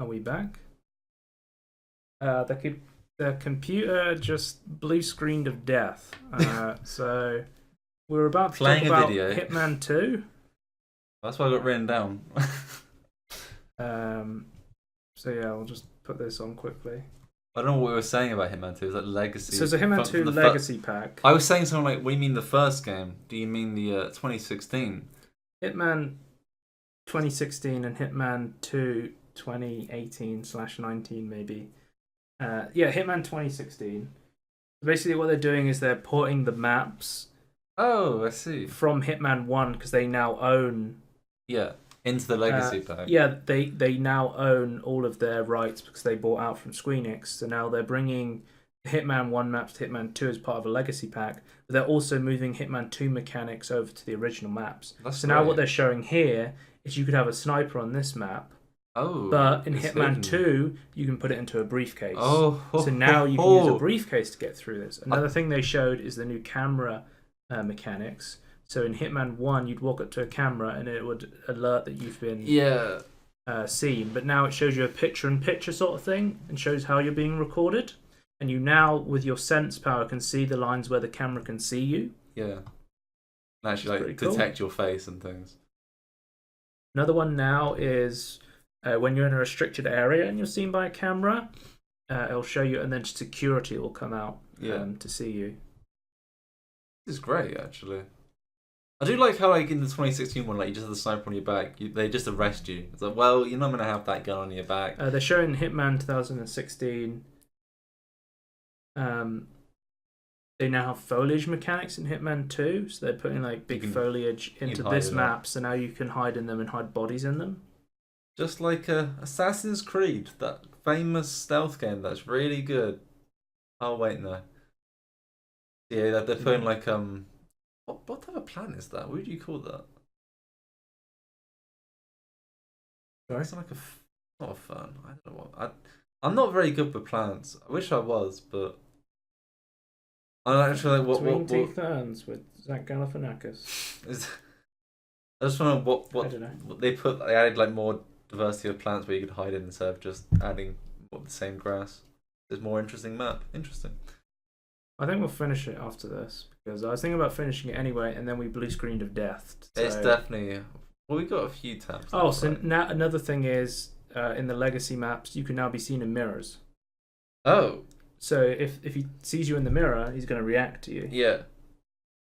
Are we back? The computer just blue screened of death. So we're about to Playing talk about video. Hitman 2. That's what I got written down. So yeah, I'll just put this on quickly. I don't know what we were saying about Hitman 2. Is that Legacy? So it's a Hitman 2 Legacy pack. I was saying something like, what do you mean the first game? Do you mean the 2016? Hitman 2016 and Hitman 2 2018/19 maybe. Yeah, Hitman 2016. Basically what they're doing is they're porting the maps. Oh, I see. From Hitman 1 because they now own... Yeah, into the Legacy pack. Yeah, they now own all of their rights because they bought out from Squeenix. So now they're bringing Hitman 1 maps to Hitman 2 as part of a Legacy pack. But they're also moving Hitman 2 mechanics over to the original maps. So now what they're showing here is you could have a sniper on this map. Oh, but in Hitman 2, you can put it into a briefcase. Oh, so now you can use a briefcase to get through this. Another thing they showed is the new camera mechanics. So in Hitman 1, you'd walk up to a camera and it would alert that you've been seen. But now it shows you a picture-in-picture sort of thing and shows how you're being recorded. And you now, with your sense power, can see the lines where the camera can see you. Yeah. And actually, like, detect your face and things. Another one now is... when you're in a restricted area and you're seen by a camera, it'll show you, and then security will come out to see you. This is great, actually. I do like how, like, in the 2016 one, like, you just have the sniper on your back. They just arrest you. It's like, well, you're not going to have that gun on your back. They're showing Hitman 2016. They now have foliage mechanics in Hitman 2, so they're putting, like, big foliage into this map, so now you can hide in them and hide bodies in them. Just like Assassin's Creed, that famous stealth game that's really good. Oh wait, no. Yeah, they're putting like what type of planet is that? What do you call that? Sorry, it's like not a fern. I don't know what. I'm not very good with planets. I wish I was, but I'm actually like what Teeth Ferns with Zach Galifianakis. I just want to what I don't know. They added like more diversity of plants where you could hide in instead of just adding the same grass. There's more interesting map. Interesting. I think we'll finish it after this because I was thinking about finishing it anyway, and then we blue screened of death. So... It's definitely. Well, we got a few tabs. Oh, so now another thing is in the legacy maps you can now be seen in mirrors. Oh. So if he sees you in the mirror, he's going to react to you. Yeah.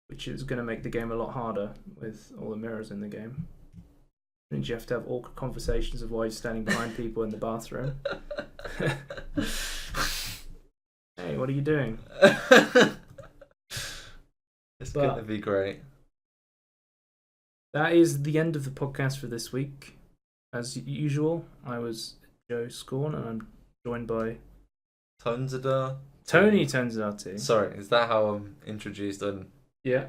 Which is going to make the game a lot harder with all the mirrors in the game. Means you have to have awkward conversations of why you're standing behind people in the bathroom. Hey, what are you doing? It's going to be great. That is the end of the podcast for this week. As usual, I was Joe Scorn, and I'm joined by Tony Tonzadati. Sorry, is that how I'm introduced? Yeah.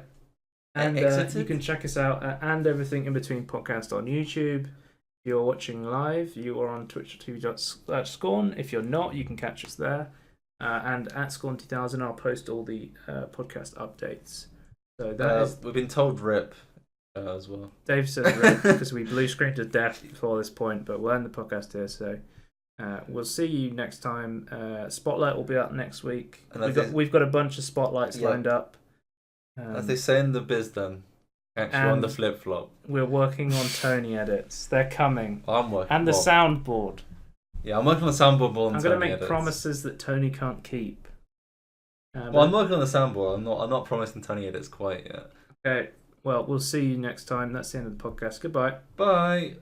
And you can check us out at And Everything In Between podcast on YouTube. If you're watching live, you are on twitch.tv/Scorn. If you're not, you can catch us there. And at Scorn2000, I'll post all the podcast updates. So we've been told RIP as well. Dave says RIP because we blue screened to death before this point, but we'll end the podcast here. So we'll see you next time. Spotlight will be up next week. We've got a bunch of spotlights lined up. As they say in the biz, then actually on the flip flop. We're working on Tony edits. They're coming. I'm working. And the soundboard. Yeah, I'm working on the soundboard more than I'm going to make promises that Tony can't keep. Well, I'm working on the soundboard. I'm not promising Tony edits quite yet. Okay. Well, we'll see you next time. That's the end of the podcast. Goodbye. Bye.